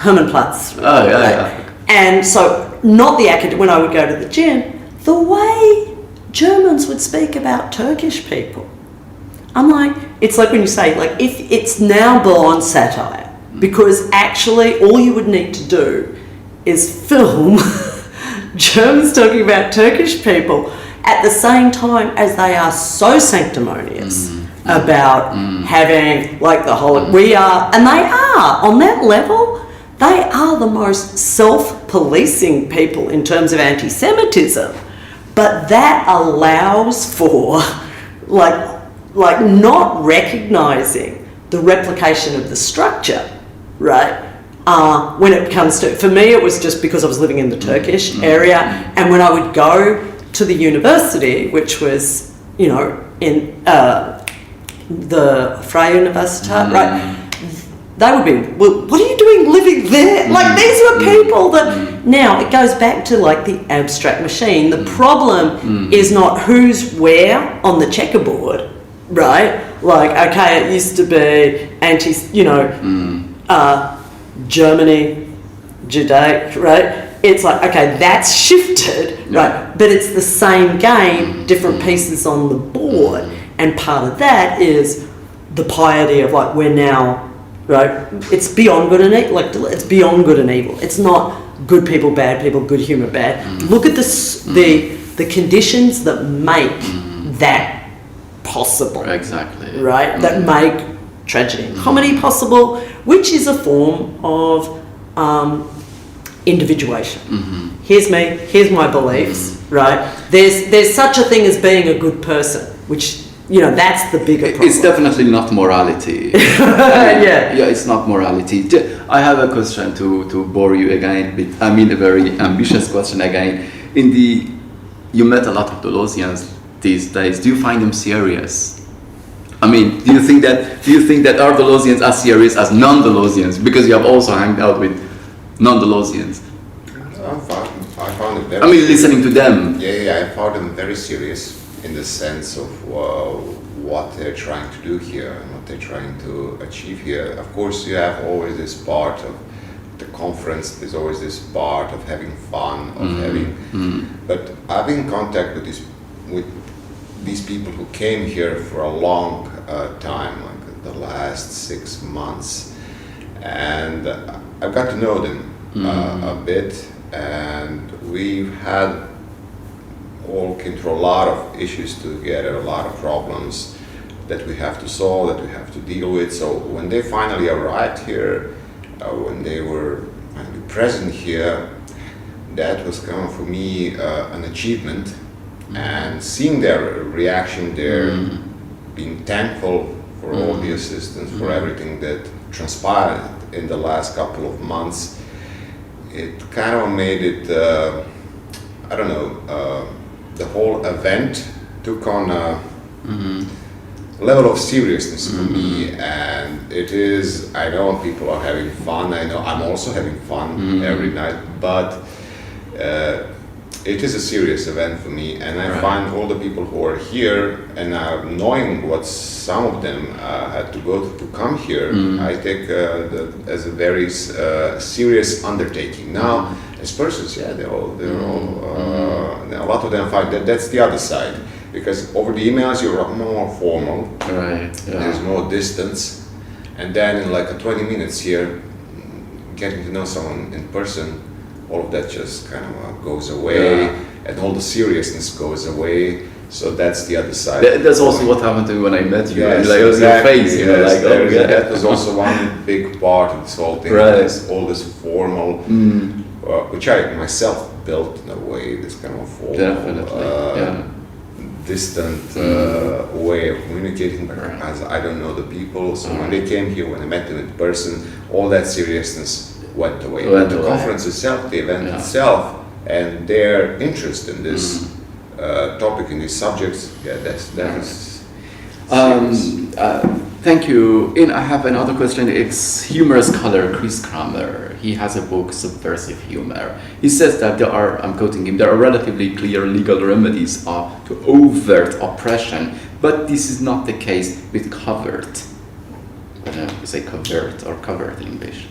Hermannplatz. Oh, yeah. And so, not the academic, when I would go to the gym, the way Germans would speak about Turkish people, I'm like, it's like when you say, like, if it's now beyond satire, because actually all you would need to do is film Germans talking about Turkish people at the same time as they are so sanctimonious about having, like, the whole, and they are, on that level, they are the most self-policing people in terms of anti-Semitism, But that allows for like not recognizing the replication of the structure, right? When it comes to, for me, it was just because I was living in the Turkish area, and when I would go to the university, which was, you know, in the Freie Universität, right? They would be, well, what are you doing living there? Like, these were people that, now it goes back to like the abstract machine. The problem is not who's where on the checkerboard, right? Like, okay, it used to be Germany, Judaic, right? It's like, okay, that's shifted, right? But it's the same game, different pieces on the board. And part of that is the piety of like, we're now, right? It's beyond good and evil. Like, it's beyond good and evil. It's not good people, good humour, bad. Look at the conditions that make that possible. Exactly. Right? That make tragedy and comedy possible, which is a form of individuation. Here's me, here's my beliefs, right? There's such a thing as being a good person, which, you know, that's the bigger problem. It's definitely not morality. Yeah, it's not morality. I have a question to bore you again, but I mean a very ambitious question again. You met a lot of Deleuzians these days. Do you find them serious? I mean, do you think that our Deleuzians are serious as non-Deleuzians? Because you have also hung out with non-Deleuzians. I found it very. I mean, listening to them. Yeah, I found them very serious in the sense of what they're trying to do here and what they're trying to achieve here. Of course, you have always this part of the conference. There's always this part of having fun, of having. But I've been in contact with these people who came here for a long time, like the last 6 months, and I've got to know them a bit, and we've had all came through a lot of issues together, a lot of problems that we have to solve, that we have to deal with. So when they finally arrived here, when they were finally present here, that was kind of for me an achievement. And seeing their reaction there, being thankful for all the assistance, for everything that transpired in the last couple of months, it kind of made it, the whole event took on a level of seriousness for me. And it is, I know people are having fun, I know I'm also having fun every night, but it is a serious event for me, and I find all the people who are here, and knowing what some of them had to go through to come here, I take as a very serious undertaking. Now, as persons, they're all a lot of them find that's the other side, because over the emails you're more formal, there's more distance, and then in like 20 minutes here, getting to know someone in person, all of that just kind of goes away, and all the seriousness goes away. So that's the other side. That's also what happened to me when I met you. Yes, like, exactly. Your face, you know, like, that was also one big part of this whole thing. All this formal, which I myself built in a way, this kind of formal, distant way of communicating, as I don't know the people. So when they came here, when I met them in person, all that seriousness went away. But the conference itself, the event itself, and their interest in this topic, in these subjects, that is thank you. I have another question. It's humorous scholar Chris Kramer. He has a book, Subversive Humor. He says that there are, I'm quoting him, there are relatively clear legal remedies to overt oppression, but this is not the case with covert. I don't know if you say covert or covert in English.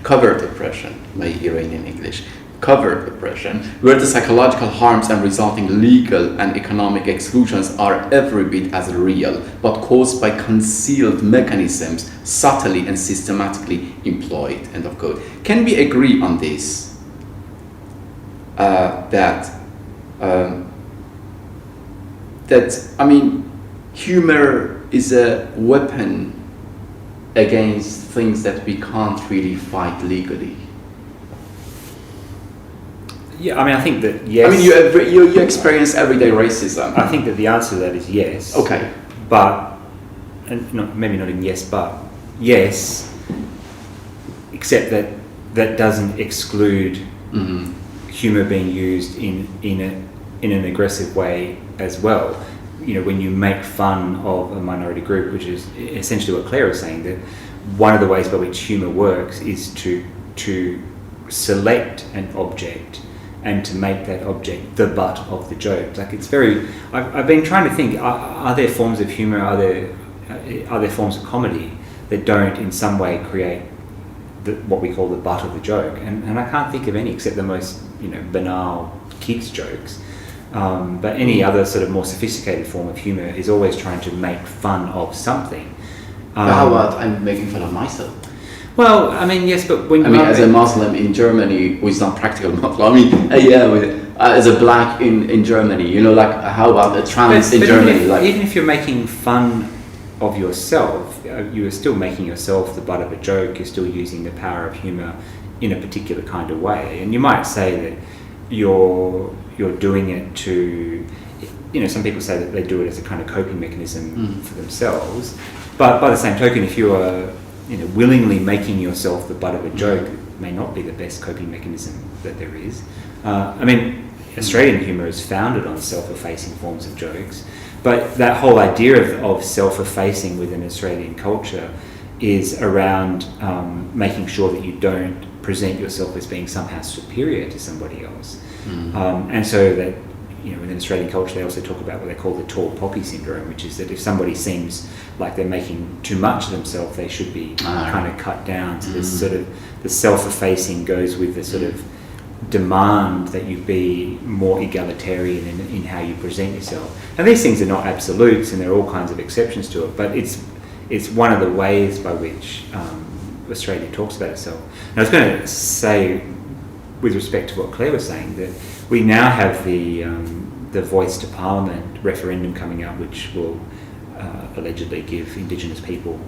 Covert oppression, my Iranian English. Covert oppression, where the psychological harms and resulting legal and economic exclusions are every bit as real, but caused by concealed mechanisms subtly and systematically employed. End of quote. Can we agree on this? That humor is a weapon against things that we can't really fight legally. Yeah, I mean, I think that yes. I mean, you experience everyday racism. I think that the answer to that is yes. Okay. But, and maybe not in yes, but yes, except that that doesn't exclude humour being used in an aggressive way as well. You know, when you make fun of a minority group, which is essentially what Claire is saying, that one of the ways by which humour works is to select an object and to make that object the butt of the joke. Like, it's very... I've been trying to think, are there forms of humour, are there forms of comedy that don't in some way create what we call the butt of the joke? And I can't think of any except the most, banal kids' jokes. But any other sort of more sophisticated form of humour is always trying to make fun of something. How about I'm making fun of myself? Well, I mean, yes, but when as a Muslim in Germany, who is not practical Muslim, as a black in Germany, how about a trans in Germany? Even if you're making fun of yourself, you are still making yourself the butt of a joke. You're still using the power of humour in a particular kind of way. And you might say that you're doing it to, some people say that they do it as a kind of coping mechanism for themselves. But by the same token, if you are willingly making yourself the butt of a joke, it may not be the best coping mechanism that there is. Australian humour is founded on self-effacing forms of jokes, but that whole idea of self-effacing within Australian culture is around making sure that you don't present yourself as being somehow superior to somebody else. And so that, within Australian culture, they also talk about what they call the tall poppy syndrome, which is that if somebody seems like they're making too much of themselves, they should be kind of cut down. So this sort of, the self-effacing goes with the sort of demand that you be more egalitarian in how you present yourself. And these things are not absolutes, and there are all kinds of exceptions to it, but it's one of the ways by which Australia talks about itself. And I was going to say, with respect to what Claire was saying, that we now have the Voice to Parliament referendum coming up, which will allegedly give Indigenous people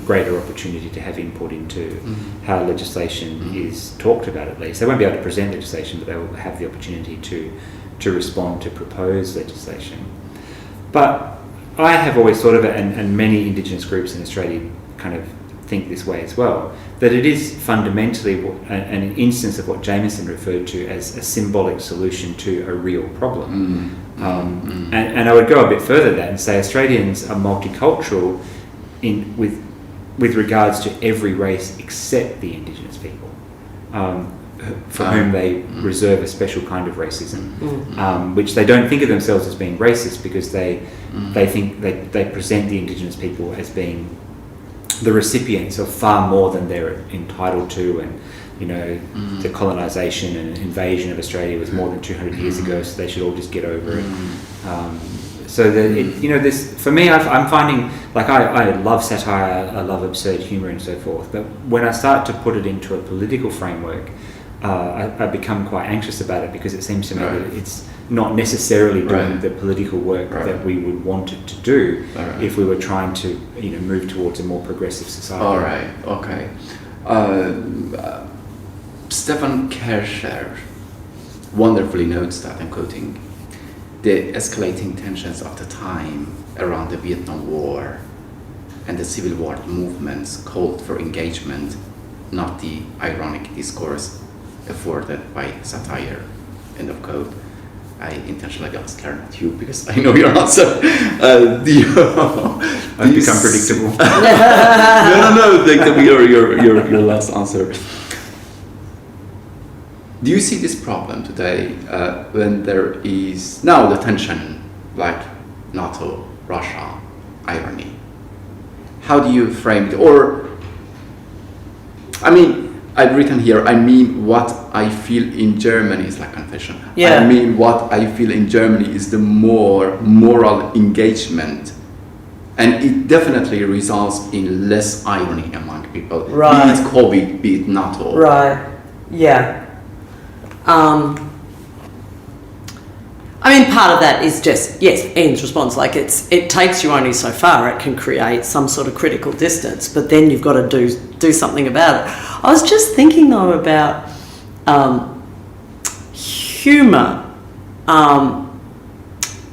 greater opportunity to have input into how legislation is talked about, at least. They won't be able to present legislation, but they will have the opportunity to respond to proposed legislation. But I have always thought of it, and many Indigenous groups in Australia kind of think this way as well, that it is fundamentally an instance of what Jameson referred to as a symbolic solution to a real problem. And I would go a bit further than that and say Australians are multicultural with regards to every race except the Indigenous people, for whom they reserve a special kind of racism, which they don't think of themselves as being racist because they think they present the Indigenous people as being the recipients of far more than they're entitled to, and the colonisation and invasion of Australia was more than 200 years ago, so they should all just get over it. So that this, for me, I'm finding, like, I love satire, I love absurd humour and so forth, but when I start to put it into a political framework, I become quite anxious about it, because it seems to me that it's not necessarily doing the political work that we would want it to do if we were trying to move towards a more progressive society. All right, okay. Stefan Kircher wonderfully notes that, I'm quoting, the escalating tensions of the time around the Vietnam War and the Civil War movements called for engagement, not the ironic discourse afforded by satire, end of quote. I intentionally asked Claire, not you, because I know your answer. I've become predictable. No, think your last answer. Do you see this problem today when there is now the tension, like NATO, Russia, irony? How do you frame it? Or, I've written here, what I feel in Germany is like confession. Yeah. What I feel in Germany is the more moral engagement. And it definitely results in less irony among people. Right. Be it COVID, be it NATO. Right. Yeah. Part of that is just, yes, Ian's response, like it takes you only so far. It can create some sort of critical distance, but then you've got to do something about it. I was just thinking though about humour,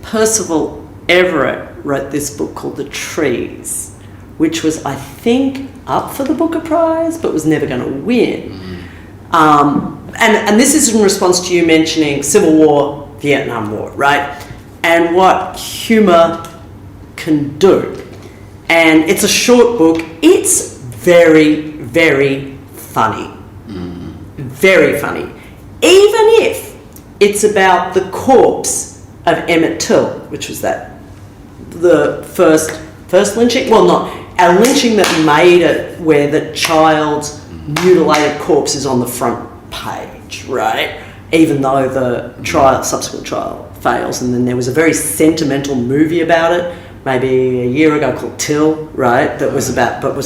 Percival Everett wrote this book called The Trees, which was, I think, up for the Booker Prize, but was never going to win. And this is in response to you mentioning Civil War, Vietnam War, right? And what humour can do. And it's a short book. It's very, very funny. Very funny. Even if it's about the corpse of Emmett Till, which was the first lynching. Well, not a lynching that made it where the child's mutilated corpse is on the front page, right? Even though the subsequent trial fails. And then there was a very sentimental movie about it, maybe a year ago, called Till, right? That was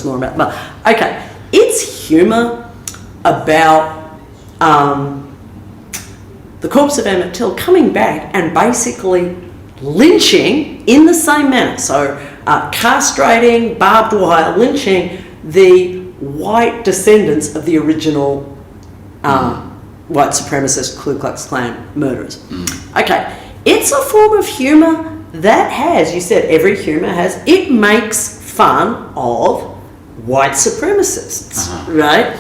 more about. But okay, it's humour about the corpse of Emmett Till coming back and basically lynching in the same manner. So castrating, barbed wire, lynching the white descendants of the original white supremacist Ku Klux Klan murderers. Okay, it's a form of humour that has, you said every humour has, it makes fun of white supremacists, right?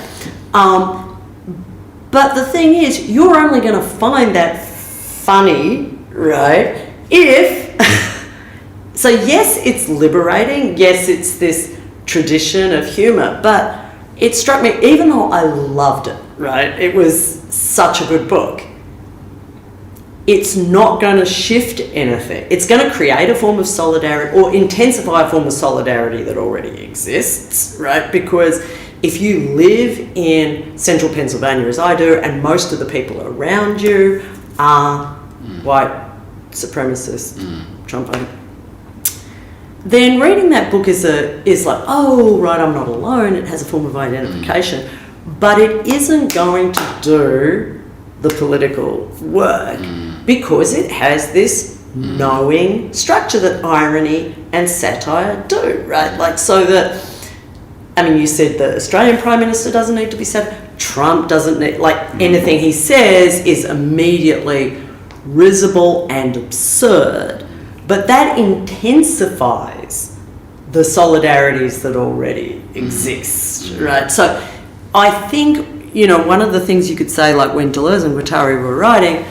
But the thing is, you're only going to find that funny, right, if... So yes, it's liberating. Yes, it's this tradition of humour. But it struck me, even though I loved it, right, it was such a good book, it's not going to shift anything. It's going to create a form of solidarity or intensify a form of solidarity that already exists, right? Because if you live in central Pennsylvania, as I do, and most of the people around you are white supremacist, Trump voting, then reading that book is like, oh, right, I'm not alone. It has a form of identification. But it isn't going to do the political work because it has this knowing structure that irony and satire do, right? Like, so that, I mean, you said the Australian Prime Minister doesn't need to be said. Trump doesn't need, like, anything he says is immediately risible and absurd. But that intensifies the solidarities that already exist, right? So I think, you know, one of the things you could say, like when Deleuze and Guattari were writing,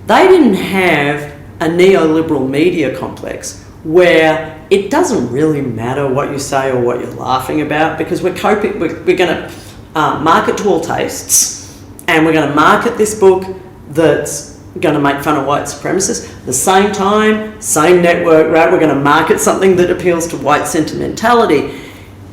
they didn't have a neoliberal media complex where it doesn't really matter what you say or what you're laughing about, because we're going to market to all tastes, and we're going to market this book that's going to make fun of white supremacists. At the same time, same network, right? We're going to market something that appeals to white sentimentality.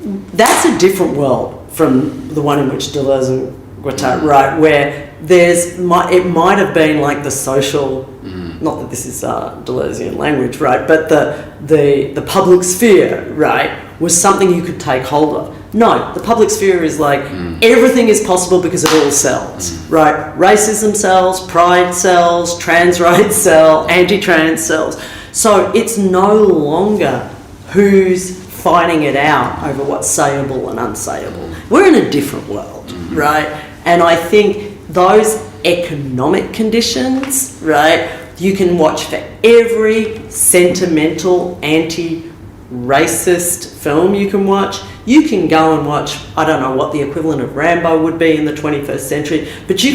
That's a different world from the one in which Deleuze and Guattari, right? Where it might have been like the social, not that this is Deleuzean language, right? But the public sphere, right, was something you could take hold of. No, the public sphere is like everything is possible because it all sells, right? Racism sells, pride sells, trans rights sell, anti-trans sells. So it's no longer who's fighting it out over what's sayable and unsayable. We're in a different world, right? And I think those economic conditions, right, you can watch for every sentimental anti-racist film you can watch. You can go and watch, I don't know what the equivalent of Rambo would be in the 21st century, but you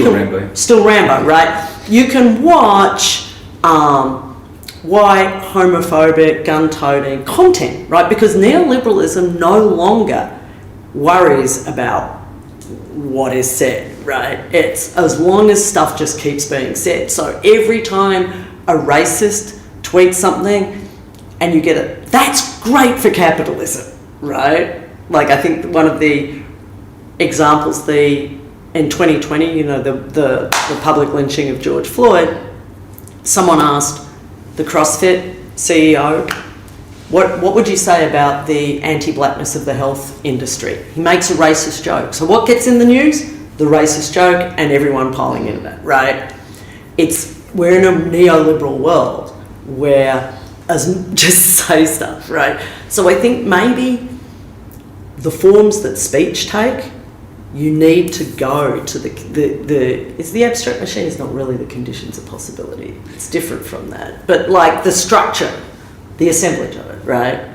still Rambo, right? You can watch white, homophobic, gun-toting content, right? Because neoliberalism no longer worries about what is said, right? It's as long as stuff just keeps being said. So every time a racist tweets something and you get it, that's great for capitalism, right? Like, I think one of the examples, in 2020, you know, the public lynching of George Floyd, someone asked the CrossFit CEO, what would you say about the anti-blackness of the health industry? He makes a racist joke. So what gets in the news? The racist joke and everyone piling into that, right? We're in a neoliberal world where just say stuff, right? So I think maybe the forms that speech take you need to go to it's the abstract machine is not really the conditions of possibility. It's different from that. But like the structure, the assemblage of it, right?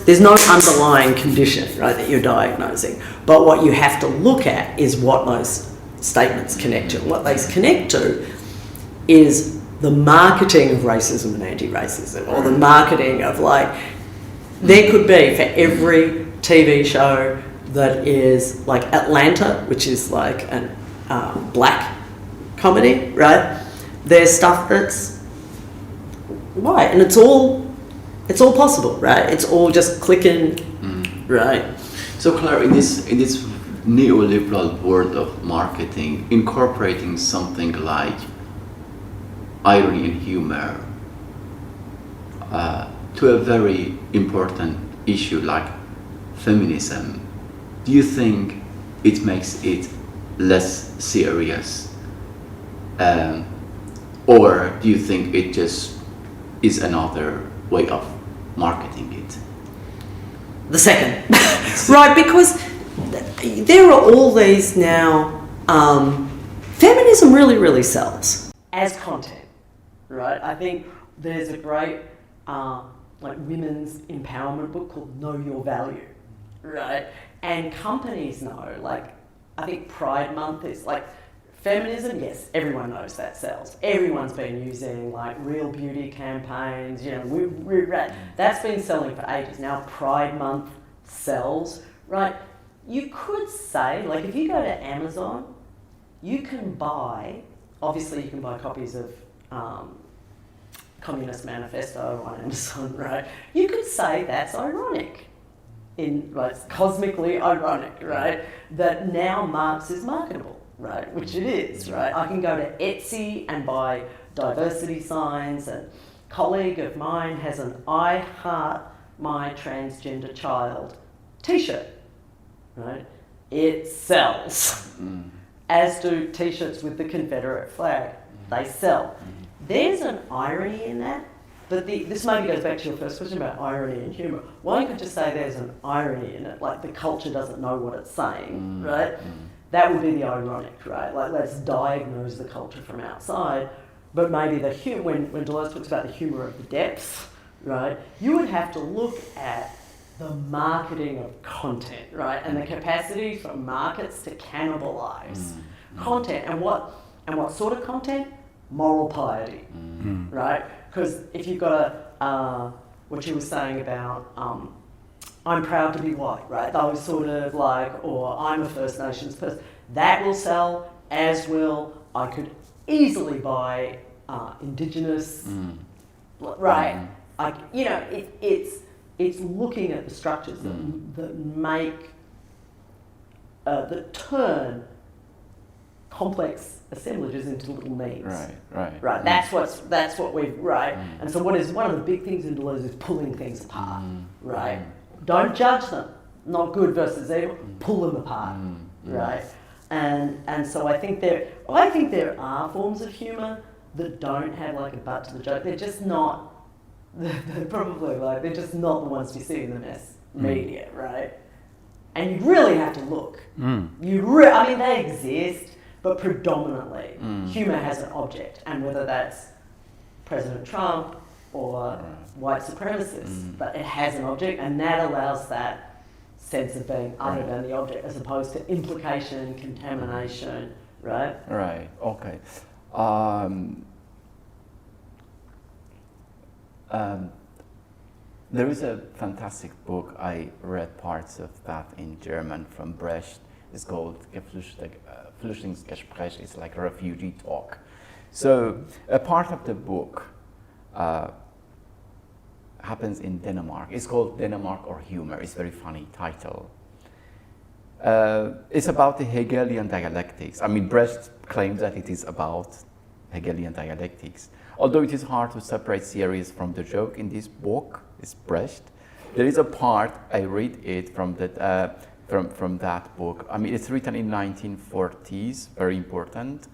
There's no underlying condition, right, that you're diagnosing. But what you have to look at is what those statements connect to. And what they connect to is the marketing of racism and anti-racism, or the marketing of like, there could be for every TV show that is like Atlanta, which is like a black comedy, right? There's stuff that's white, and it's all possible, right? It's all just clicking, right? So Claire, in this neoliberal world of marketing, incorporating something like irony and humor to a very important issue like feminism, do you think it makes it less serious? Or do you think it just is another way of marketing it? The second. Right, because there are all these now, feminism really sells as content, right? I think there's a great like women's empowerment book called Know Your Value, right? And companies know, like, I think Pride Month is like, feminism, yes, everyone knows that sells. Everyone's been using like real beauty campaigns, you know, that's been selling for ages. Now Pride Month sells, right? You could say, like, if you go to Amazon, you can buy, obviously you can buy copies of Communist Manifesto on Amazon, right? You could say that's ironic. Like, cosmically ironic, right? That now Marx is marketable, right? Which it is, right? I can go to Etsy and buy diversity signs. A colleague of mine has an I Heart My Transgender Child t-shirt, right? It sells. As do t-shirts with the Confederate flag. They sell. There's an irony in that. But this maybe goes back to your first question about irony and humour. One could just say there's an irony in it, like the culture doesn't know what it's saying, right? That would be the ironic, right? Like, let's diagnose the culture from outside. But maybe when Deleuze talks about the humour of the depths, right, you would have to look at the marketing of content, right? And the capacity for markets to cannibalise content. And what sort of content? Moral piety, right? Because if you've got what you were saying about, I'm proud to be white, right? Those sort of like, or I'm a First Nations person, that will sell, as will, I could easily buy Indigenous, right? It's looking at the structures that make, that turn complex assemblages into little means. Right. That's what we've, right? And so what is one of the big things in Deleuze is pulling things apart, right? Don't judge them, not good versus evil, pull them apart, right? And so I think there are forms of humour that don't have like a butt to the joke. They're just not, they're probably like, they're just not the ones you see in the mass media, right? And you really have to look. I mean, they exist, but predominantly humour has an object, and whether that's President Trump or white supremacists, but it has an object, and that allows that sense of being other than the object, as opposed to implication, contamination, right? Right, okay. There is a fantastic book, I read parts of that in German from Brecht. It's called Flüchtlingsgespräch, it's like a refugee talk. So a part of the book happens in Denmark. It's called Denmark or Humour. It's a very funny title. It's about the Hegelian dialectics. I mean, Brecht claims that it is about Hegelian dialectics. Although it is hard to separate serious from the joke in this book, it's Brecht. There is a part, I read it from that, from that book. I mean, it's written in 1940s, very important.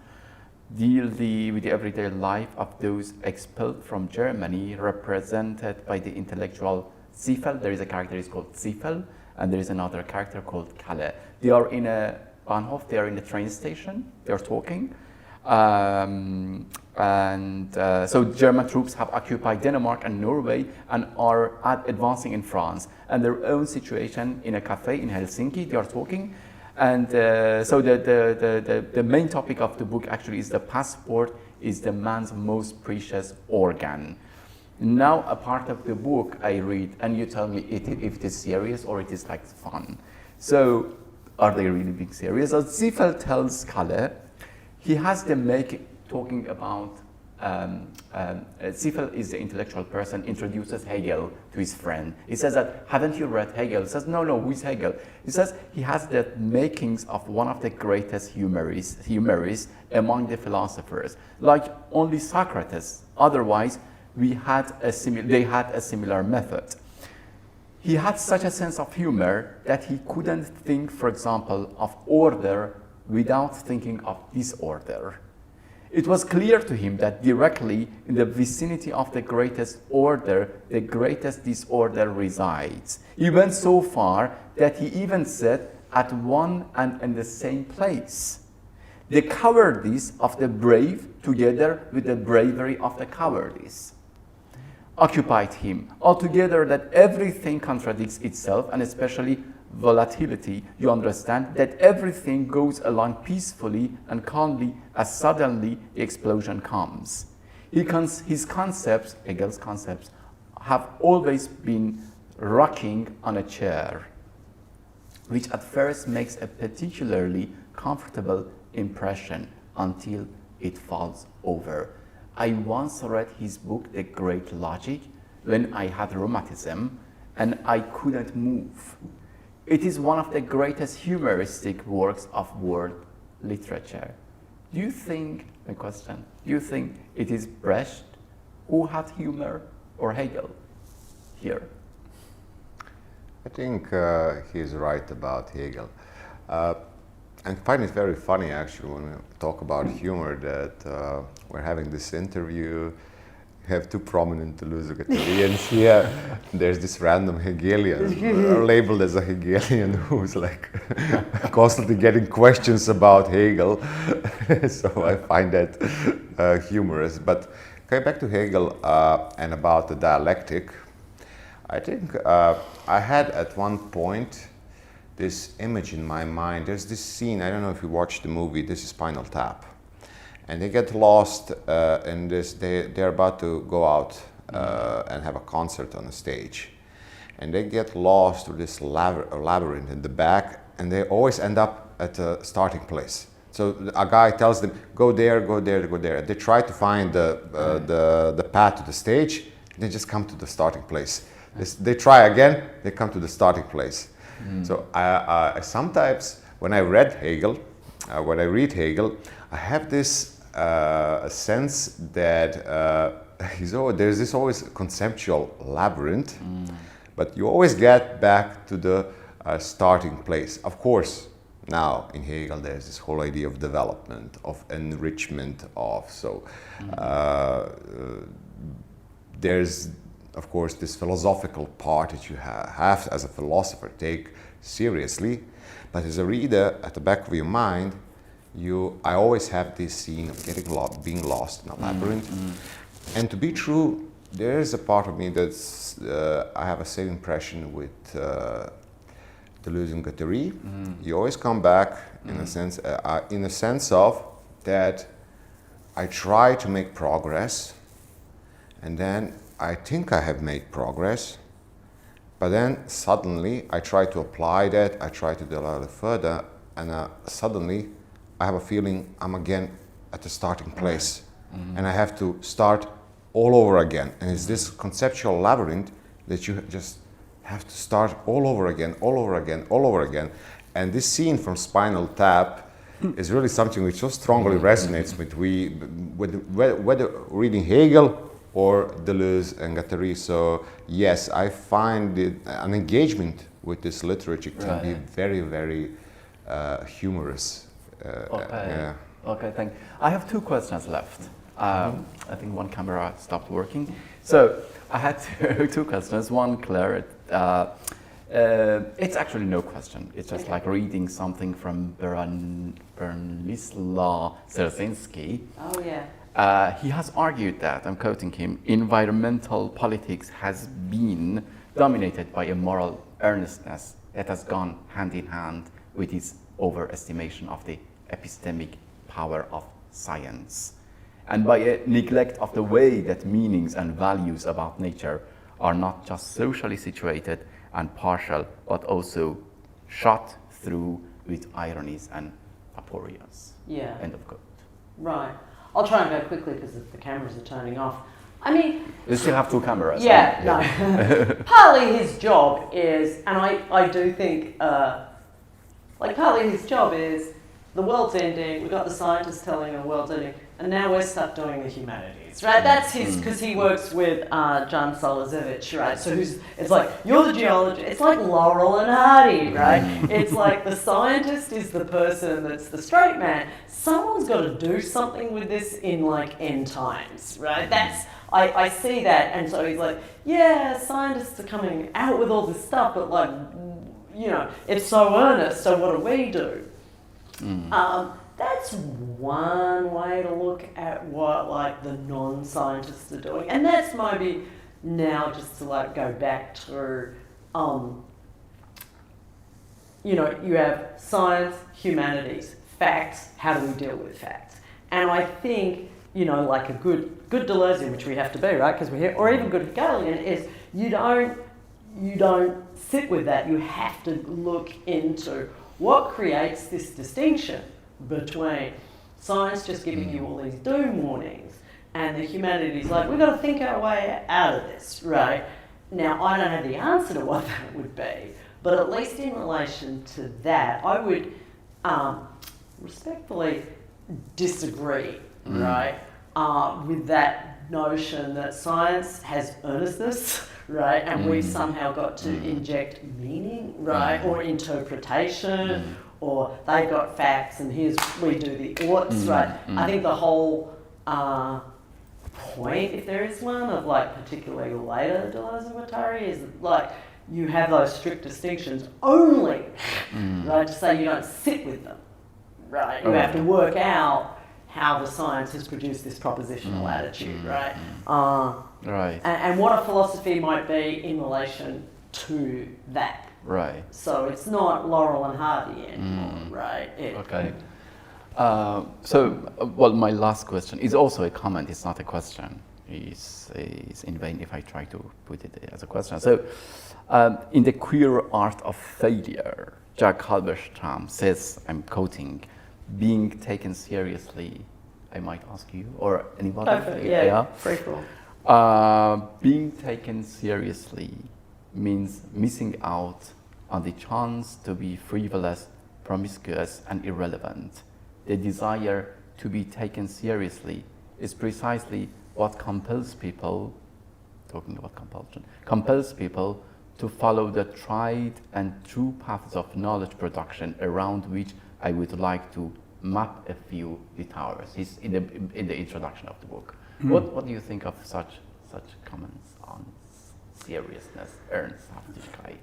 Deal with the everyday life of those expelled from Germany, represented by the intellectual Ziffel. There is a character is called Ziffel, and there is another character called Kalle. They are in a Bahnhof, they are in the train station, they are talking. So German troops have occupied Denmark and Norway and are advancing in France. And their own situation in a cafe in Helsinki, they are talking. And so the main topic of the book actually is the passport is the man's most precious organ. Now a part of the book I read, and you tell me if it is serious or it is like fun. So are they really being serious? As Ziffel tells Kalle, he has them talking about, Ziffel is the intellectual person, introduces Hegel to his friend. He says that, haven't you read Hegel? He says, no, who is Hegel? He says he has the makings of one of the greatest humorists among the philosophers, like only Socrates. Otherwise, they had a similar method. He had such a sense of humor that he couldn't think, for example, of order without thinking of disorder. It was clear to him that directly in the vicinity of the greatest order, the greatest disorder resides. He went so far that he even said, at one and in the same place. The cowardice of the brave together with the bravery of the cowardice occupied him. Altogether, that everything contradicts itself, and especially volatility, you understand that everything goes along peacefully and calmly as suddenly the explosion comes. His concepts, Hegel's concepts, have always been rocking on a chair, which at first makes a particularly comfortable impression until it falls over. I once read his book, The Great Logic, when I had rheumatism and I couldn't move. It is one of the greatest humoristic works of world literature. Do you think it is Brecht who had humor or Hegel here? I think he's right about Hegel. I find it very funny actually when we talk about humor that we're having this interview. Have two prominent Deleuze here. There's this random Hegelian, labeled as a Hegelian, who's like constantly getting questions about Hegel. So I find that humorous. But coming back to Hegel and about the dialectic, I think I had at one point this image in my mind. There's this scene, I don't know if you watched the movie, this is Spinal Tap. And they get lost in this, they're about to go out and have a concert on the stage. And they get lost through this labyrinth in the back, and they always end up at a starting place. So a guy tells them, go there, go there, go there. They try to find the path to the stage, they just come to the starting place. They try again, they come to the starting place. So I sometimes, when I read Hegel, I have this sense that there's this always conceptual labyrinth, but you always get back to the starting place. Of course, now in Hegel there's this whole idea of development, of enrichment, there's of course this philosophical part that you have as a philosopher take seriously, but as a reader at the back of your mind, I always have this scene of being lost in a labyrinth. And to be true, there is a part of me that's, I have a same impression with Deleuze and Guattari. You always come back in a sense of that I try to make progress, and then I think I have made progress, but then suddenly I try to apply that, I try to develop it further, and suddenly I have a feeling I'm again at the starting place, and I have to start all over again. And it's this conceptual labyrinth that you just have to start all over again, all over again, all over again. And this scene from Spinal Tap is really something which so strongly resonates with whether reading Hegel or Deleuze and Guattari. So yes, I find an engagement with this literature to be very, very humorous. Okay, thank you. I have two questions left. I think one camera stopped working. So I had two questions. One, Claire, It's actually no question. It's just like reading something from Bronislaw Dzerzhinsky. Oh, yeah. He has argued that, I'm quoting him, environmental politics has been dominated by a moral earnestness that has gone hand in hand with its overestimation of the epistemic power of science, and by a neglect of the way that meanings and values about nature are not just socially situated and partial, but also shot through with ironies and aporias. Yeah. End of quote. Right. I'll try and go quickly because the cameras are turning off. I mean... You still have two cameras. Yeah, no. Partly his job is, and I do think, partly his job is, the world's ending, we've got the scientists telling the world's ending, and now we're stuck doing the humanities, right? That's his, because he works with Jan Solozevich, right? So it's like, you're the geologist, it's like Laurel and Hardy, right? It's like the scientist is the person that's the straight man. Someone's got to do something with this in like end times, right? I see that, and so he's like, yeah, scientists are coming out with all this stuff, but like, it's so earnest, so what do we do? That's one way to look at what like the non-scientists are doing, and that's maybe now just to like go back to, you have science, humanities, facts. How do we deal with facts? And I think like a good Deleuzean, which we have to be, right? Because we're here, or even good Hegelian, is you don't sit with that. You have to look into what creates this distinction between science just giving you all these doom warnings and the humanities like, we've got to think our way out of this, right? Now, I don't have the answer to what that would be, but at least in relation to that, I would respectfully disagree, right, with that notion that science has earnestness, right, and we've somehow got to inject meaning, right, or interpretation, or they've got facts and we do the oughts, right. I think the whole point, if there is one, of like particularly later Deleuze and Guattari is like you have those strict distinctions only, right, to say you don't sit with them, right, you have to work out how the science has produced this propositional attitude, right? Right. And what a philosophy might be in relation to that. Right. So it's not Laurel and Hardy anymore, right? Okay. Well, my last question is also a comment. It's not a question. It's in vain if I try to put it as a question. So, in The Queer Art of Failure, Jack Halberstam says, I'm quoting, being taken seriously, I might ask you, or anybody? Perfect, yeah. Free for all. Being taken seriously means missing out on the chance to be frivolous, promiscuous, and irrelevant. The desire to be taken seriously is precisely what compels people, talking about compulsion, compels people to follow the tried and true paths of knowledge production around which I would like to map a few detours. He's in the introduction of the book. What do you think of such comments on seriousness, Ernsthaftigkeit?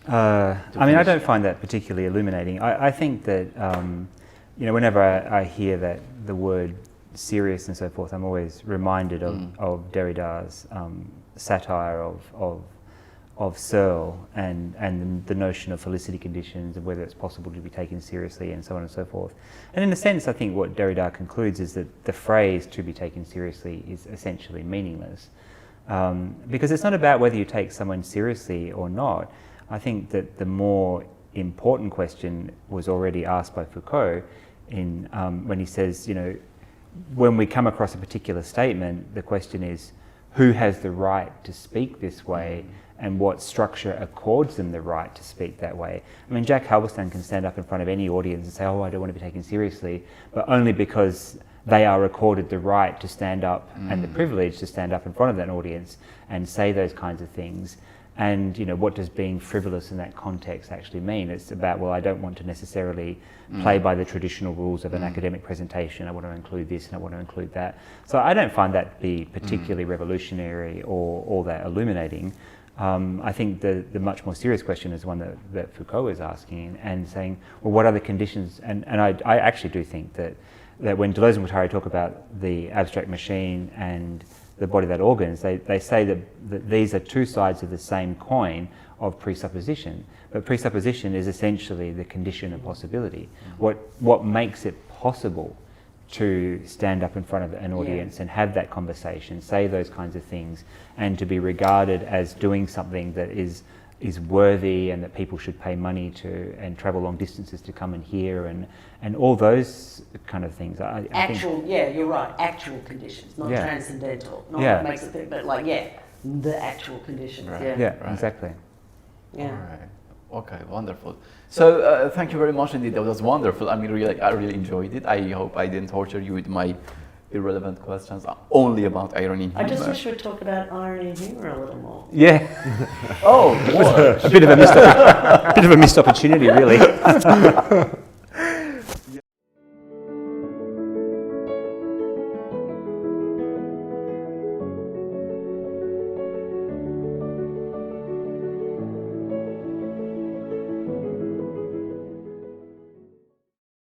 I don't find that particularly illuminating. I think that whenever I hear that the word serious and so forth, I'm always reminded of Derrida's satire of Searle and the notion of felicity conditions and whether it's possible to be taken seriously and so on and so forth. And in a sense, I think what Derrida concludes is that the phrase to be taken seriously is essentially meaningless. Because it's not about whether you take someone seriously or not. I think that the more important question was already asked by Foucault when he says, when we come across a particular statement, the question is, who has the right to speak this way and what structure accords them the right to speak that way? I mean, Jack Halberstam can stand up in front of any audience and say, oh, I don't want to be taken seriously, but only because they are accorded the right to stand up and the privilege to stand up in front of that audience and say those kinds of things. And what does being frivolous in that context actually mean? It's about, well, I don't want to necessarily play by the traditional rules of an academic presentation. I want to include this and I want to include that. So I don't find that to be particularly revolutionary or all that illuminating. I think the much more serious question is one that Foucault is asking and saying, well, what are the conditions? And I actually do think that when Deleuze and Guattari talk about the abstract machine and the body that organs, they say that these are two sides of the same coin of presupposition. But presupposition is essentially the condition of possibility. What makes it possible to stand up in front of an audience and have that conversation, say those kinds of things, and to be regarded as doing something that is worthy and that people should pay money to and travel long distances to come and hear and all those kind of things. I think, you're right, actual conditions, not transcendental, not what makes it fit, but the actual conditions. Right. Yeah, exactly. Yeah. All right. Okay, wonderful. So thank you very much indeed. That was wonderful. I mean, I really enjoyed it. I hope I didn't torture you with my irrelevant questions only about irony and I humor. just wish we'd talk about irony and humour a little more. Yeah. Oh, more. a bit of a missed opportunity, really.